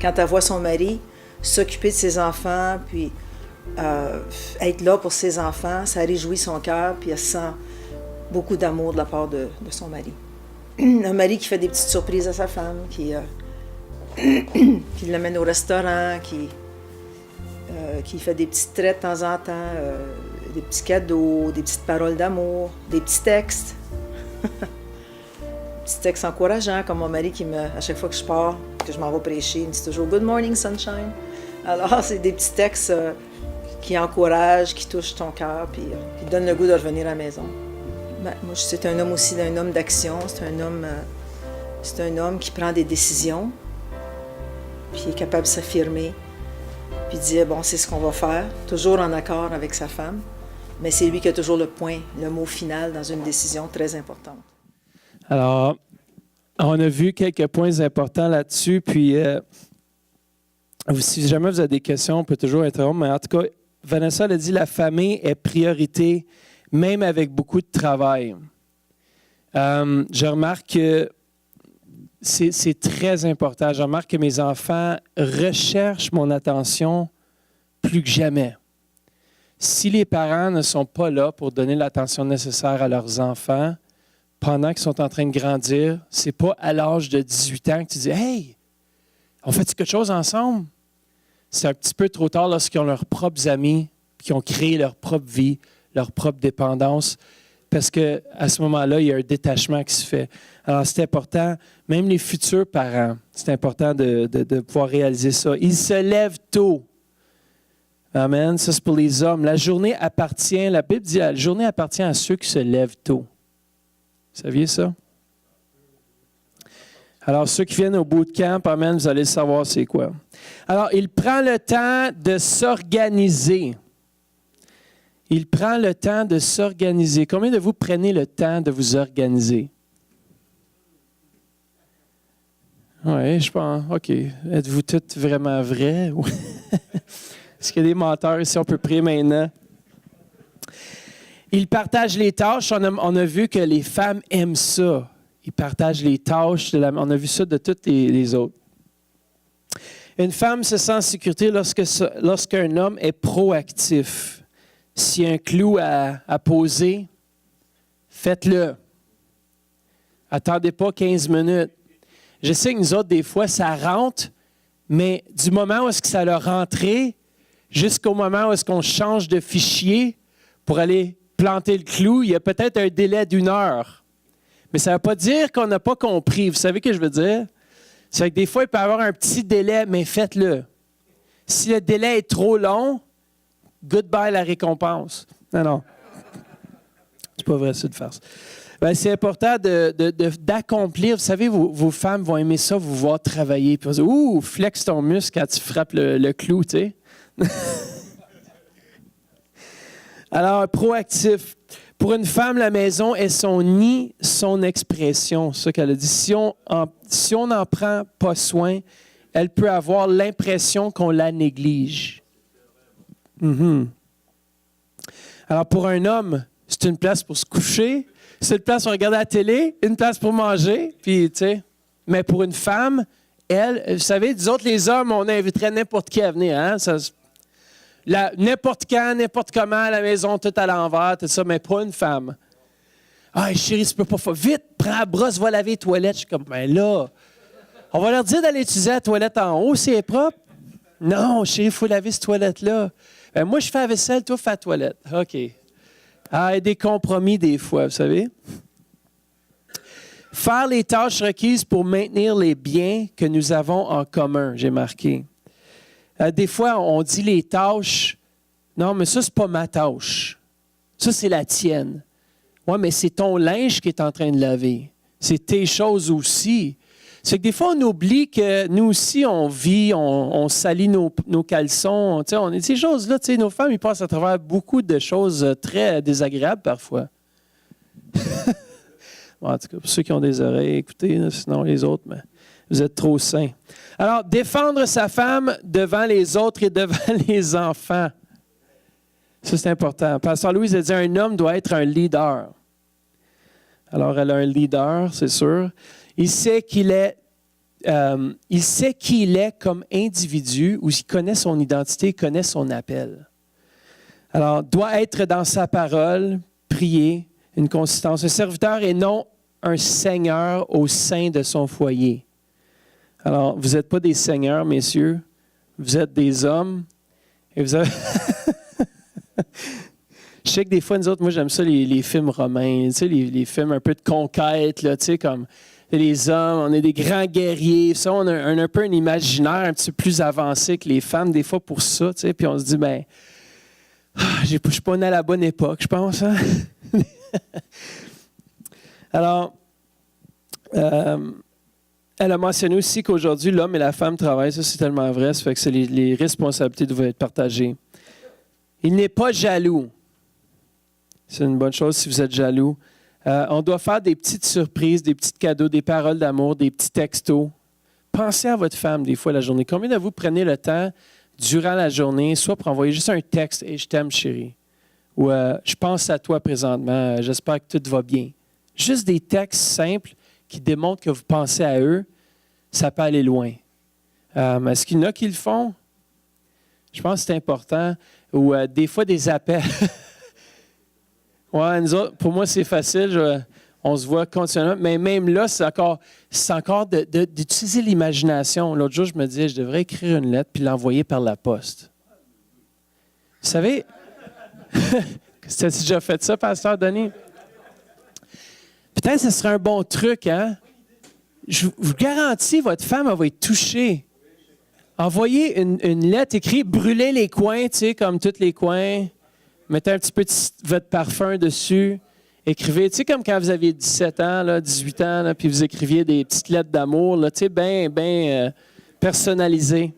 quand elle voit son mari s'occuper de ses enfants, puis être là pour ses enfants, ça réjouit son cœur, puis elle sent beaucoup d'amour de la part de son mari. Un mari qui fait des petites surprises à sa femme, qui l'amène au restaurant, qui fait des petites traits de temps en temps, des petits cadeaux, des petites paroles d'amour, des petits textes. Des petits textes encourageants, comme mon mari à chaque fois que je pars, que je m'en vais prêcher, il me dit toujours « Good morning, sunshine ». Alors, c'est des petits textes qui encouragent, qui touchent ton cœur, puis qui donnent le goût de revenir à la maison. Ben, moi, c'est un homme aussi, un homme d'action, c'est un homme qui prend des décisions, puis est capable de s'affirmer, puis de dire, bon, c'est ce qu'on va faire, toujours en accord avec sa femme, mais c'est lui qui a toujours le mot final dans une décision très importante. Alors, on a vu quelques points importants là-dessus, puis si jamais vous avez des questions, on peut toujours interrompre, mais en tout cas, Vanessa a dit, la famille est priorité, même avec beaucoup de travail. Je remarque que c'est très important. Je remarque que mes enfants recherchent mon attention plus que jamais. Si les parents ne sont pas là pour donner l'attention nécessaire à leurs enfants pendant qu'ils sont en train de grandir, c'est pas à l'âge de 18 ans que tu dis « Hey, on fait quelque chose ensemble? » C'est un petit peu trop tard lorsqu'ils ont leurs propres amis, qui ont créé leur propre vie, leur propre dépendance, parce qu'à ce moment-là, il y a un détachement qui se fait. Alors, c'est important, même les futurs parents, c'est important de pouvoir réaliser ça. Ils se lèvent tôt. Amen. Ça, c'est pour les hommes. La journée appartient, la Bible dit, la journée appartient à ceux qui se lèvent tôt. Vous saviez ça? Alors, ceux qui viennent au bootcamp, amen, vous allez savoir c'est quoi. Alors, il prend le temps de s'organiser. Il prend le temps de s'organiser. Combien de vous prenez le temps de vous organiser? Oui, je pense. OK. Êtes-vous toutes vraiment vraies? Est-ce qu'il y a des menteurs ici? On peut prier maintenant. Il partage les tâches. On a vu que les femmes aiment ça. Ils partagent les tâches. On a vu ça de toutes les autres. Une femme se sent en sécurité lorsqu'un homme est proactif. S'il y a un clou à poser, faites-le. Attendez pas 15 minutes. Je sais que nous autres, des fois, ça rentre, mais du moment où est-ce que ça a rentré, jusqu'au moment où est-ce qu'on change de fichier pour aller planter le clou, il y a peut-être un délai d'1 heure. Mais ça ne veut pas dire qu'on n'a pas compris. Vous savez ce que je veux dire? C'est que des fois, il peut y avoir un petit délai, mais faites-le. Si le délai est trop long, goodbye la récompense. Non. C'est pas vrai, c'est de farce. Ben, c'est important d'accomplir. Vous savez, vos femmes vont aimer ça, vous voir travailler. Puis dire, ouh, flex ton muscle quand tu frappes le clou, tu sais. Alors, proactif. Pour une femme, la maison est son nid, son expression. C'est ça qu'elle a dit. Si on n'en prend pas soin, elle peut avoir l'impression qu'on la néglige. Mm-hmm. Alors, pour un homme, c'est une place pour se coucher, c'est une place pour regarder la télé, une place pour manger, puis, tu sais. Mais pour une femme, elle, vous savez, nous autres, les hommes, on inviterait n'importe qui à venir, hein? N'importe quand, n'importe comment, à la maison, tout à l'envers, tout ça, mais pas une femme. Ah, chérie, tu peux pas faire. Vite, prends la brosse, va laver les toilettes. Je suis comme, ben là, on va leur dire d'aller utiliser la toilette en haut, c'est propre. Non, chérie, il faut laver cette toilette-là. Ben, moi, je fais la vaisselle, toi, fais la toilette. OK. Ah, il y a des compromis des fois, vous savez. Faire les tâches requises pour maintenir les biens que nous avons en commun, j'ai marqué. Des fois, on dit les tâches. Non, mais ça, c'est pas ma tâche. Ça, c'est la tienne. Oui, mais c'est ton linge qui est en train de laver. C'est tes choses aussi. C'est que des fois, on oublie que nous aussi, on vit, on salit nos caleçons. On est ces choses-là. Nos femmes, ils passent à travers beaucoup de choses très désagréables parfois. Bon, en tout cas, pour ceux qui ont des oreilles, écoutez, sinon les autres, mais vous êtes trop saints. Alors, défendre sa femme devant les autres et devant les enfants. Ça, c'est important. Pasteur Louise a dit un homme doit être un leader. Alors, elle a un leader, c'est sûr. Il sait qu'il est il sait qui il est comme individu, ou il connaît son identité, connaît son appel. Alors, doit être dans sa parole, prier, une consistance. Un serviteur et non un seigneur au sein de son foyer. Alors, vous n'êtes pas des seigneurs, messieurs. Vous êtes des hommes. Et vous avez... Je sais que des fois, nous autres, moi, j'aime ça, les films romains, tu sais, les films un peu de conquête, là, tu sais, comme les hommes, on est des grands guerriers. Ça, on a un peu un imaginaire un petit peu plus avancé que les femmes, des fois, pour ça, tu sais. Puis on se dit, ben, je ne suis pas né à la bonne époque, je pense. Hein? Alors, elle a mentionné aussi qu'aujourd'hui, l'homme et la femme travaillent. Ça, c'est tellement vrai. Ça fait que les responsabilités doivent être partagées. Il n'est pas jaloux. C'est une bonne chose si vous êtes jaloux. On doit faire des petites surprises, des petits cadeaux, des paroles d'amour, des petits textos. Pensez à votre femme des fois la journée. Combien de vous prenez le temps durant la journée, soit pour envoyer juste un texte « Hey, je t'aime, chérie » ou « Je pense à toi présentement, j'espère que tout va bien ». Juste des textes simples qui démontrent que vous pensez à eux, ça peut aller loin. Est-ce qu'il y en a qui le font? Je pense que c'est important. Ou des fois, des appels. Ouais, nous autres, pour moi, c'est facile. On se voit continuellement. Mais même là, c'est encore d'utiliser l'imagination. L'autre jour, je me disais, je devrais écrire une lettre puis l'envoyer par la poste. Vous savez, tu as déjà fait ça, Pasteur Denis? Peut-être que ce serait un bon truc, hein? Je vous garantis, votre femme elle va être touchée. Envoyez une lettre écrite, brûlez les coins, tu sais, comme tous les coins. Mettez un petit peu de votre parfum dessus. Écrivez, tu sais, comme quand vous aviez 17 ans, là, 18 ans, là, puis vous écriviez des petites lettres d'amour, là, tu sais, bien personnalisées.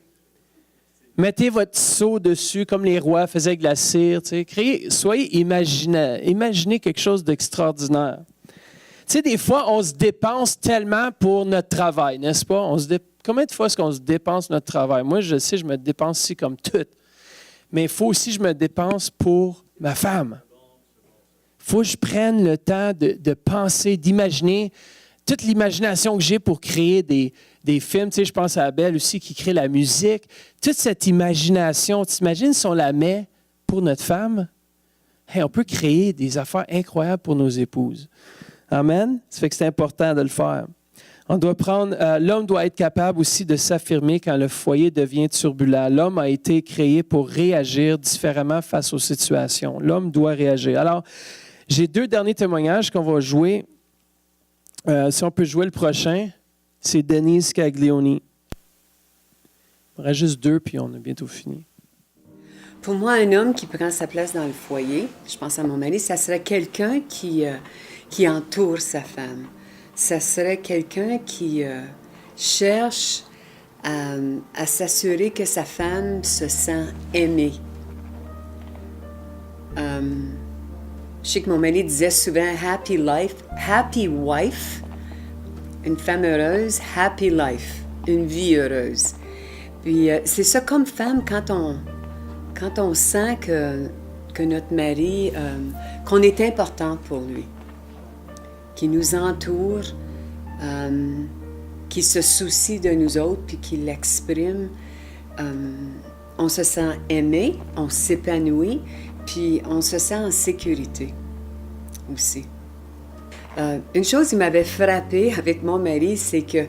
Mettez votre sceau dessus, comme les rois faisaient avec la cire, tu sais. Soyez imaginez quelque chose d'extraordinaire. Tu sais, des fois, on se dépense tellement pour notre travail, n'est-ce pas? Combien de fois est-ce qu'on se dépense notre travail? Moi, je sais, je me dépense ici comme tout. Mais il faut aussi que je me dépense pour ma femme. Il faut que je prenne le temps de penser, d'imaginer. Toute l'imagination que j'ai pour créer des films. Tu sais, je pense à Abel aussi qui crée la musique. Toute cette imagination, tu t'imagines si on la met pour notre femme? Hey, on peut créer des affaires incroyables pour nos épouses. Amen? Ça fait que c'est important de le faire. L'homme doit être capable aussi de s'affirmer quand le foyer devient turbulent. L'homme a été créé pour réagir différemment face aux situations. L'homme doit réagir. Alors, j'ai 2 derniers témoignages qu'on va jouer. Si on peut jouer le prochain, c'est Denise Caglioni. Il y aura juste 2, puis on a bientôt fini. Pour moi, un homme qui prend sa place dans le foyer, je pense à mon mari, ça serait quelqu'un qui entoure sa femme. Ça serait quelqu'un qui cherche à s'assurer que sa femme se sent aimée. Je sais que mon mari disait souvent « happy life »,« happy wife », une femme heureuse, « happy life », une vie heureuse. Puis c'est ça comme femme quand on sent que notre mari, qu'on est important pour lui, qui nous entoure, qui se soucie de nous autres, puis qui l'exprime. On se sent aimé, on s'épanouit, puis on se sent en sécurité aussi. Une chose qui m'avait frappée avec mon mari, c'est que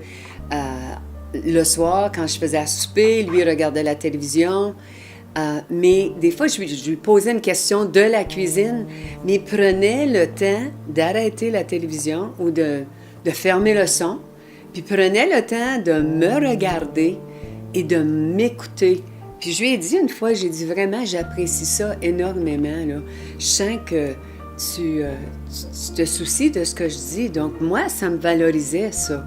le soir, quand je faisais à souper, lui regardait la télévision, mais des fois, je lui posais une question de la cuisine, mais il prenait le temps d'arrêter la télévision ou de fermer le son, puis prenait le temps de me regarder et de m'écouter. Puis je lui ai dit une fois, j'ai dit vraiment, j'apprécie ça énormément, là. Je sens que tu te soucies de ce que je dis. Donc moi, ça me valorisait, ça.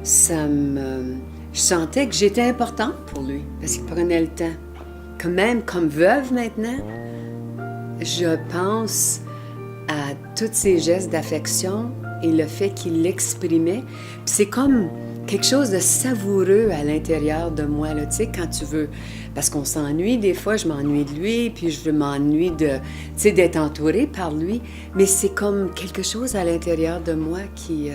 Je sentais que j'étais importante pour lui, parce qu'il prenait le temps. Quand même, comme veuve maintenant, je pense à tous ces gestes d'affection et le fait qu'il l'exprimait. Puis c'est comme quelque chose de savoureux à l'intérieur de moi, là, tu sais, quand tu veux. Parce qu'on s'ennuie, des fois, je m'ennuie de lui, puis je m'ennuie d'être entourée par lui. Mais c'est comme quelque chose à l'intérieur de moi qui...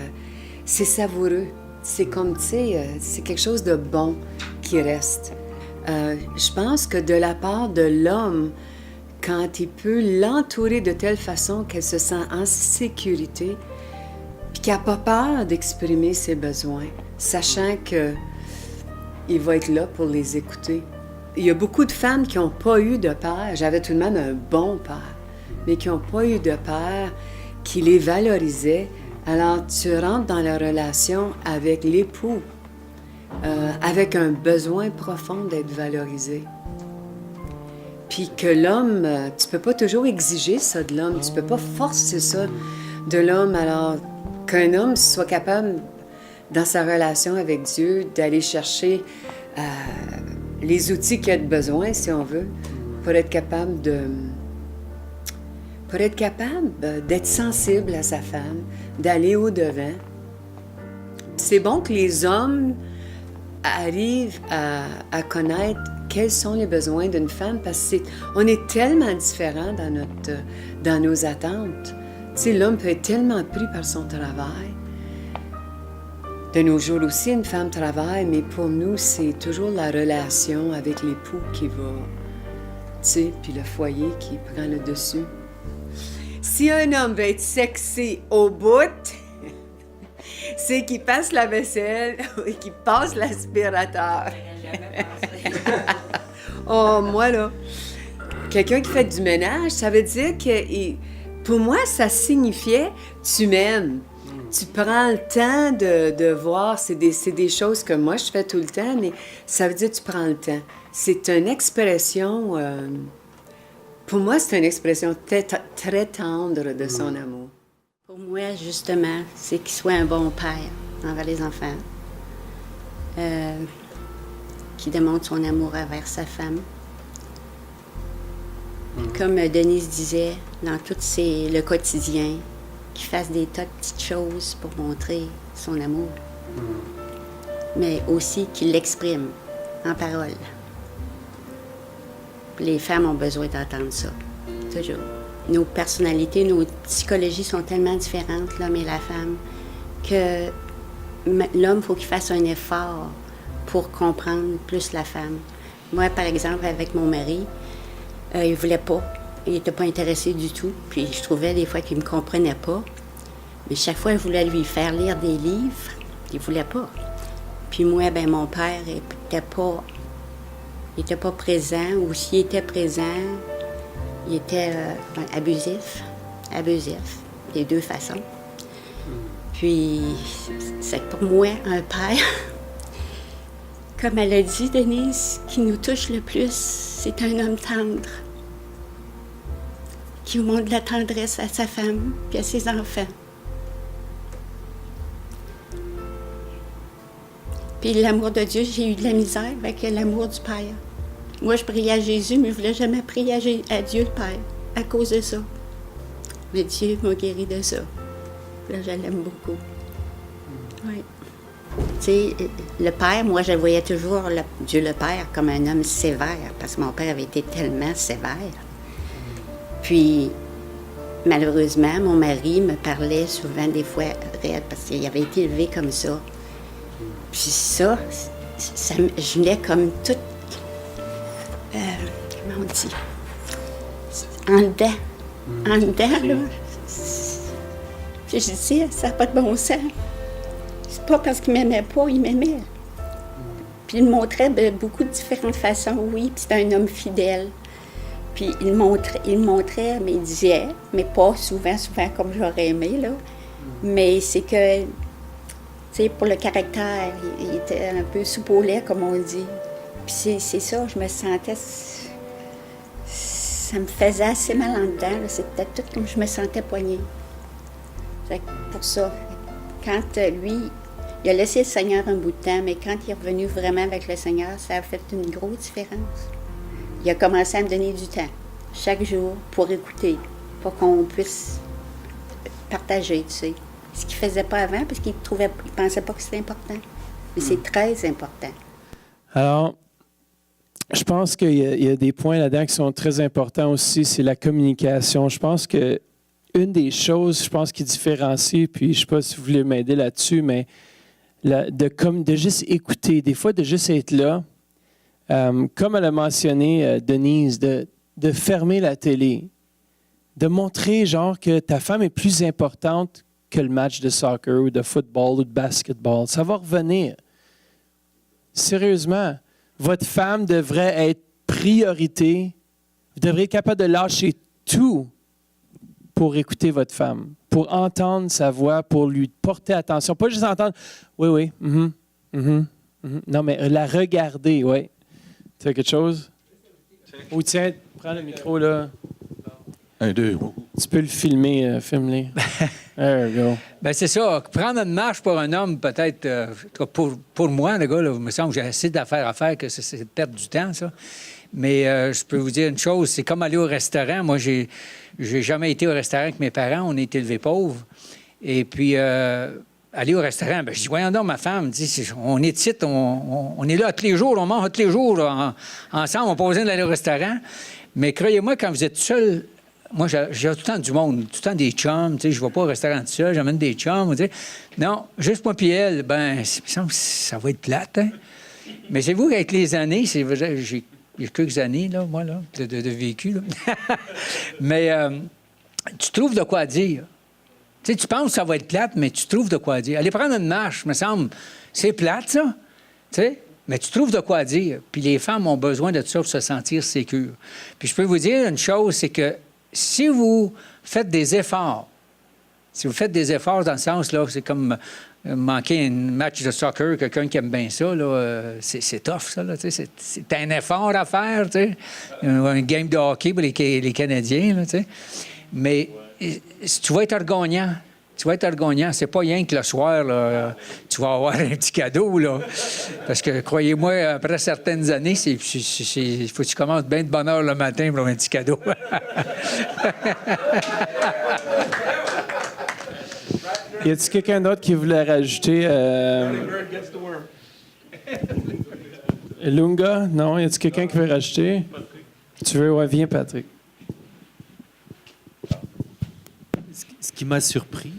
c'est savoureux. c'est comme, tu sais, c'est quelque chose de bon qui reste. Je pense que de la part de l'homme, quand il peut l'entourer de telle façon qu'elle se sent en sécurité, puis qu'elle n'a pas peur d'exprimer ses besoins, sachant qu'il va être là pour les écouter. Il y a beaucoup de femmes qui n'ont pas eu de père. J'avais tout de même un bon père, mais qui n'ont pas eu de père, qui les valorisait. Alors, tu rentres dans la relation avec l'époux, avec un besoin profond d'être valorisé. Puis que l'homme, tu peux pas toujours exiger ça de l'homme, tu peux pas forcer ça de l'homme. Alors, qu'un homme soit capable, dans sa relation avec Dieu, d'aller chercher les outils qu'il a de besoin, si on veut, pour être capable d'être sensible à sa femme, d'aller au-devant. C'est bon que les hommes arrivent à connaître quels sont les besoins d'une femme, parce qu'on est tellement différents dans nos attentes. Tu sais, l'homme peut être tellement pris par son travail. De nos jours aussi, une femme travaille, mais pour nous, c'est toujours la relation avec l'époux qui va, tu sais, puis le foyer qui prend le dessus. Si un homme veut être sexy au bout, c'est qu'il passe la vaisselle et qu'il passe l'aspirateur. Oh, moi, là, quelqu'un qui fait du ménage, ça veut dire que, pour moi, ça signifiait « tu m'aimes ». Tu prends le temps de voir, c'est des choses que moi, je fais tout le temps, mais ça veut dire que tu prends le temps. C'est une expression, pour moi, c'est une expression très tendre de son amour. Pour moi, justement, c'est qu'il soit un bon père envers les enfants, qui démontre son amour envers sa femme. Comme Denise disait, dans tout le quotidien, qu'il fasse des tas de petites choses pour montrer son amour, mais aussi qu'il l'exprime en parole. Les femmes ont besoin d'entendre ça, toujours. Nos personnalités, nos psychologies sont tellement différentes, l'homme et la femme, que l'homme, il faut qu'il fasse un effort pour comprendre plus la femme. Moi, par exemple, avec mon mari, il voulait pas. Il n'était pas intéressé du tout. Puis je trouvais des fois qu'il ne me comprenait pas. Mais chaque fois, je voulais lui faire lire des livres. Il ne voulait pas. Puis moi, ben mon père n'était pas présent. Ou s'il était présent, il était abusif. Abusif. Des deux façons. Puis, c'est pour moi un père, comme elle a dit, Denise, qui nous touche le plus, c'est un homme tendre, qui montre de la tendresse à sa femme et à ses enfants. Puis l'amour de Dieu, j'ai eu de la misère avec l'amour du Père. Moi, je priais à Jésus, mais je ne voulais jamais prier à Dieu le Père, à cause de ça. Mais Dieu m'a guéri de ça. Là, je l'aime beaucoup. Oui. Tu sais, le Père, moi, je voyais toujours Dieu le Père comme un homme sévère, parce que mon père avait été tellement sévère. Puis, malheureusement, mon mari me parlait souvent des fois raide, parce qu'il avait été élevé comme ça. Puis ça je venais comme toute... comment on dit? En dedans. En dedans, là. Puis je disais, ça n'a pas de bon sens. C'est pas parce qu'il m'aimait pas, il m'aimait. Puis il me montrait de beaucoup de différentes façons, oui, puis c'était un homme fidèle. Puis il montrait, mais il disait, mais pas souvent comme j'aurais aimé, là. Mais c'est que, tu sais, pour le caractère, il était un peu soupe au lait, comme on dit. Puis c'est ça, je me sentais... Ça me faisait assez mal en dedans, là. C'était tout comme je me sentais poignée. Fait que pour ça, quand lui, il a laissé le Seigneur un bout de temps, mais quand il est revenu vraiment avec le Seigneur, ça a fait une grosse différence. Il a commencé à me donner du temps, chaque jour, pour écouter, pour qu'on puisse partager, tu sais. Ce qu'il ne faisait pas avant, parce qu'il ne pensait pas que c'était important. Mais c'est très important. Alors, je pense qu'il y a des points là-dedans qui sont très importants aussi, c'est la communication. Je pense que une des choses, qui différencie, puis je ne sais pas si vous voulez m'aider là-dessus, mais de juste écouter, des fois de juste être là. Comme elle a mentionné, Denise, de fermer la télé, de montrer genre que ta femme est plus importante que le match de soccer ou de football ou de basketball. Ça va revenir. Sérieusement, votre femme devrait être priorité. Vous devriez être capable de lâcher tout pour écouter votre femme, pour entendre sa voix, pour lui porter attention. Pas juste entendre « oui, oui, Non, mais la regarder, oui. Tu as quelque chose? Ou tiens, prends le micro, là. 1, 2. Tu peux le filmer, filme-le. There you go. Ben c'est ça. Prendre une marche pour un homme, peut-être, pour moi, le gars, là, il me semble que j'ai assez d'affaires à faire que c'est de perdre du temps, ça. Mais je peux vous dire une chose, c'est comme aller au restaurant. Moi, j'ai jamais été au restaurant avec mes parents. On est élevés pauvres. Et puis, aller au restaurant, ben, je dis, voyons donc, ma femme, dit, on est ici, on est là tous les jours, on mange tous les jours là, ensemble, on n'a pas besoin d'aller au restaurant. Mais croyez-moi, quand vous êtes seul, moi, j'ai tout le temps du monde, tout le temps des chums, tu sais, je ne vais pas au restaurant tout seul, j'amène des chums, tu sais. Non, juste moi puis elle, ben, ça va être plate, hein? Mais c'est vous qu'avec les années, j'ai quelques années, là, moi, là, de vécu, là. Mais tu trouves de quoi dire. Tu sais, tu penses que ça va être plate, mais tu trouves de quoi dire. Aller prendre une marche, me semble, c'est plate, ça, tu sais, mais tu trouves de quoi dire. Puis les femmes ont besoin de ça pour se sentir sécures. Puis je peux vous dire une chose, c'est que si vous faites des efforts dans le sens, là, c'est comme manquer un match de soccer, quelqu'un qui aime bien ça, là, c'est tough, ça, là, tu sais, c'est un effort à faire, tu sais, un game de hockey pour les Canadiens, là, tu sais, mais tu vas être argognant. C'est pas rien que le soir, là, tu vas avoir un petit cadeau, là. Parce que, croyez-moi, après certaines années, il faut que tu commences bien de bonne heure le matin pour avoir un petit cadeau. Y a-t-il quelqu'un d'autre qui voulait rajouter? Lunga? Non? Y a-t-il quelqu'un qui veut rajouter? Tu veux? Ouais, viens, Patrick. Ce qui m'a surpris,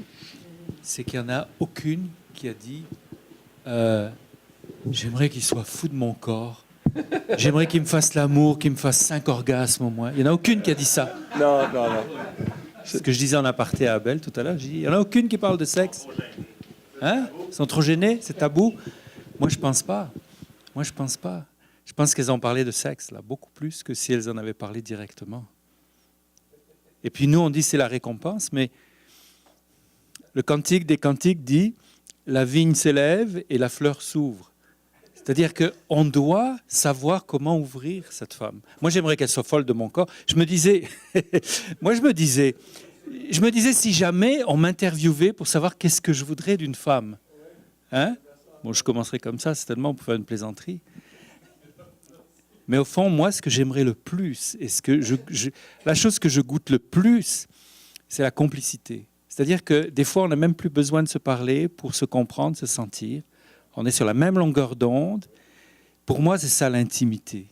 c'est qu'il n'y en a aucune qui a dit j'aimerais qu'il soit fou de mon corps. J'aimerais qu'il me fasse l'amour, qu'il me fasse 5 orgasmes au moins. Il n'y en a aucune qui a dit ça. Non. C'est ce que je disais en aparté à Abel tout à l'heure. J'ai dit, il n'y en a aucune qui parle de sexe. Hein? Ils sont trop gênés, c'est tabou. Moi, je pense pas. Je pense qu'elles ont parlé de sexe, là, beaucoup plus que si elles en avaient parlé directement. Et puis nous, on dit c'est la récompense, mais le Cantique des Cantiques dit « La vigne s'élève et la fleur s'ouvre ». C'est-à-dire qu'on doit savoir comment ouvrir cette femme. Moi, j'aimerais qu'elle soit folle de mon corps. Je me disais, si jamais on m'interviewait pour savoir qu'est-ce que je voudrais d'une femme. Hein? Bon, je commencerai comme ça, certainement, pour faire une plaisanterie. Mais au fond, moi, ce que j'aimerais le plus, et la chose que je goûte le plus, c'est la complicité. C'est-à-dire que des fois, on n'a même plus besoin de se parler pour se comprendre, se sentir. On est sur la même longueur d'onde. Pour moi, c'est ça l'intimité.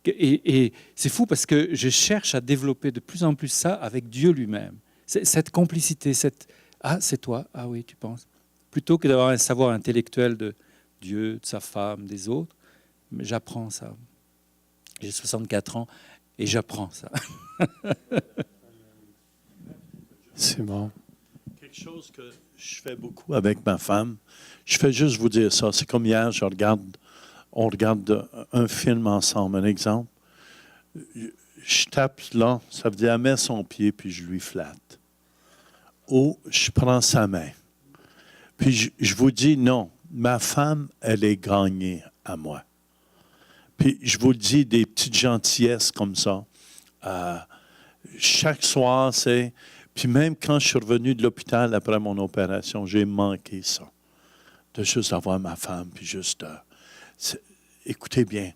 Et c'est fou parce que je cherche à développer de plus en plus ça avec Dieu lui-même. Cette complicité, « Ah, c'est toi, ah oui, tu penses ». Plutôt que d'avoir un savoir intellectuel de Dieu, de sa femme, des autres. Mais j'apprends ça. J'ai 64 ans et j'apprends ça. C'est bon. Quelque chose que je fais beaucoup avec ma femme, je fais juste vous dire ça. C'est comme hier, on regarde un film ensemble, un exemple. Je tape là, ça veut dire elle met son pied, puis je lui flatte. Ou je prends sa main. Puis je vous dis non, ma femme, elle est gagnée à moi. Puis je vous dis des petites gentillesses comme ça. Chaque soir, c'est... Puis même quand je suis revenu de l'hôpital après mon opération, j'ai manqué ça. De juste avoir ma femme, puis juste... écoutez bien,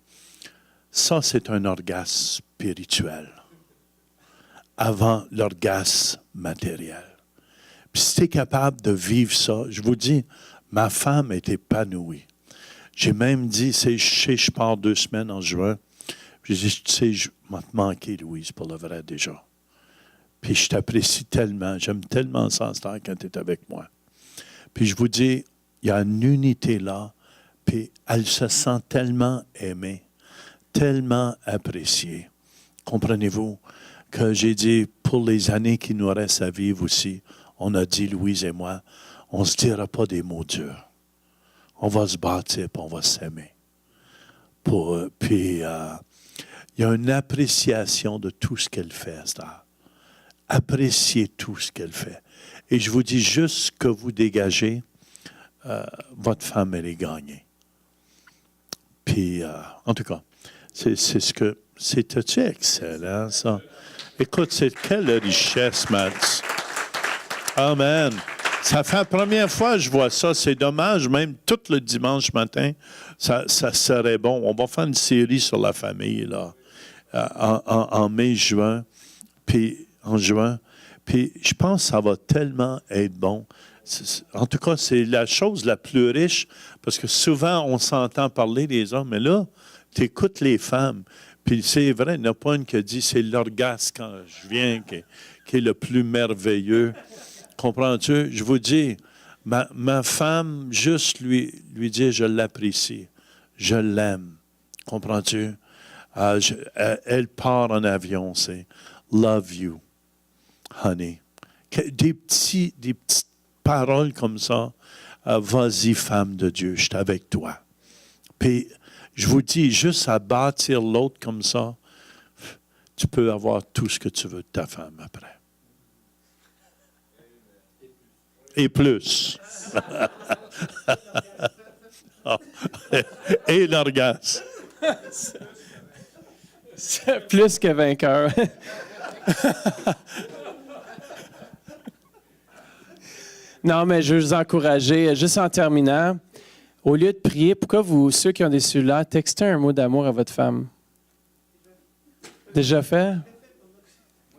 ça, c'est un orgasme spirituel avant l'orgasme matériel. Puis si tu es capable de vivre ça, je vous dis, ma femme est épanouie. J'ai même dit, je pars 2 semaines en juin. J'ai dit, tu sais, je vais te manquer, Louise, pour le vrai déjà. Puis je t'apprécie tellement, j'aime tellement ça quand tu es avec moi. Puis je vous dis, il y a une unité là, puis elle se sent tellement aimée, tellement appréciée. Comprenez-vous que j'ai dit, pour les années qui nous restent à vivre aussi, on a dit, Louise et moi, on ne se dira pas des mots durs. On va se bâtir, puis on va s'aimer. Puis, il y a une appréciation de tout ce qu'elle fait, Esther. Appréciez tout ce qu'elle fait. Et je vous dis juste ce que vous dégagez, votre femme, elle est gagnée. Puis, en tout cas, c'est ce que... C'était excellent, ça. Écoute, c'est quelle richesse, Max. Amen. Ça fait la première fois que je vois ça. C'est dommage, même tout le dimanche matin, ça serait bon. On va faire une série sur la famille, là, en mai, juin, puis en juin. Puis je pense que ça va tellement être bon. En tout cas, c'est la chose la plus riche, parce que souvent, on s'entend parler des hommes, mais là, tu écoutes les femmes. Puis c'est vrai, il n'y en a pas une qui a dit, c'est l'orgasme quand je viens qui est le plus merveilleux. Comprends-tu? Je vous dis, ma femme, juste lui dire, je l'apprécie, je l'aime. Comprends-tu? Elle part en avion, c'est « love you, honey ». Des petites paroles comme ça, vas-y, femme de Dieu, je suis avec toi. Puis, je vous dis, juste à bâtir l'autre comme ça, tu peux avoir tout ce que tu veux de ta femme après. Et plus. Et l'orgasme. C'est plus que vainqueur. Non, mais je veux vous encourager, juste en terminant, au lieu de prier, pourquoi vous, ceux qui ont des cellulaires, textez un mot d'amour à votre femme? Déjà fait?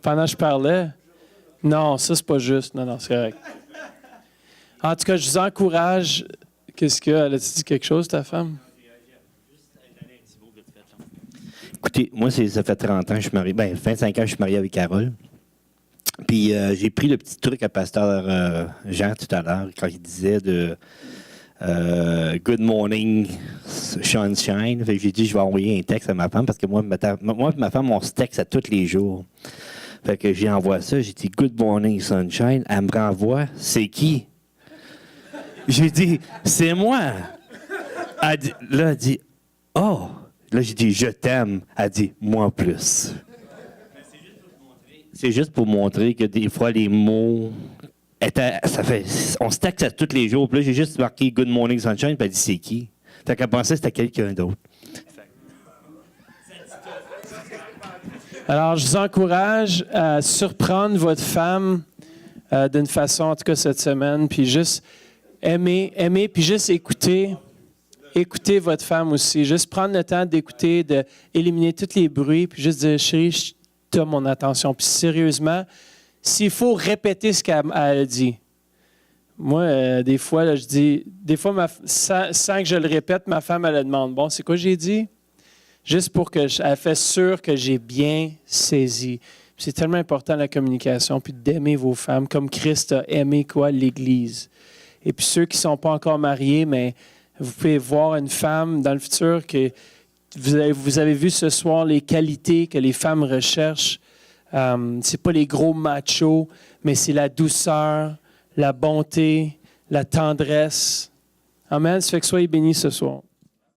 Pendant que je parlais? Non, ça, c'est pas juste. Non, c'est correct. En tout cas, je vous encourage. Qu'est-ce que... Elle a-t-il dit quelque chose, ta femme? Écoutez, moi, ça fait 30 ans que je suis marié. 25 ans que je suis marié avec Carole. Puis j'ai pris le petit truc à pasteur Jean tout à l'heure, quand il disait de Good morning, sunshine. Fait que j'ai dit, je vais envoyer un texte à ma femme, parce que moi et ma femme, on se texte à tous les jours. Fait que j'ai envoyé ça, j'ai dit Good morning, sunshine. Elle me renvoie, c'est qui? J'ai dit, c'est moi. Elle dit, oh. Là, j'ai dit, je t'aime. Elle dit, moi plus. C'est juste pour montrer que des fois, les mots, on se texte à tous les jours. Puis là, j'ai juste marqué Good morning, sunshine. Puis elle dit, c'est qui? Fait qu'elle pensait que c'était quelqu'un d'autre. Alors, je vous encourage à surprendre votre femme d'une façon, en tout cas cette semaine, puis juste aimer, puis juste écouter votre femme aussi. Juste prendre le temps d'écouter, d'éliminer tous les bruits, puis juste dire, chérie, tu as mon attention. Puis sérieusement, s'il faut répéter ce qu'elle a dit. Moi, des fois, là, je dis, sans que je le répète, ma femme, elle demande, bon, c'est quoi j'ai dit? Juste pour qu'elle fasse sûr que j'ai bien saisi. Puis c'est tellement important la communication, puis d'aimer vos femmes, comme Christ a aimé l'Église. Et puis ceux qui ne sont pas encore mariés, mais vous pouvez voir une femme dans le futur que vous avez vu ce soir les qualités que les femmes recherchent. C'est pas les gros machos, mais c'est la douceur, la bonté, la tendresse. Amen. Ça fait que soyez bénis ce soir.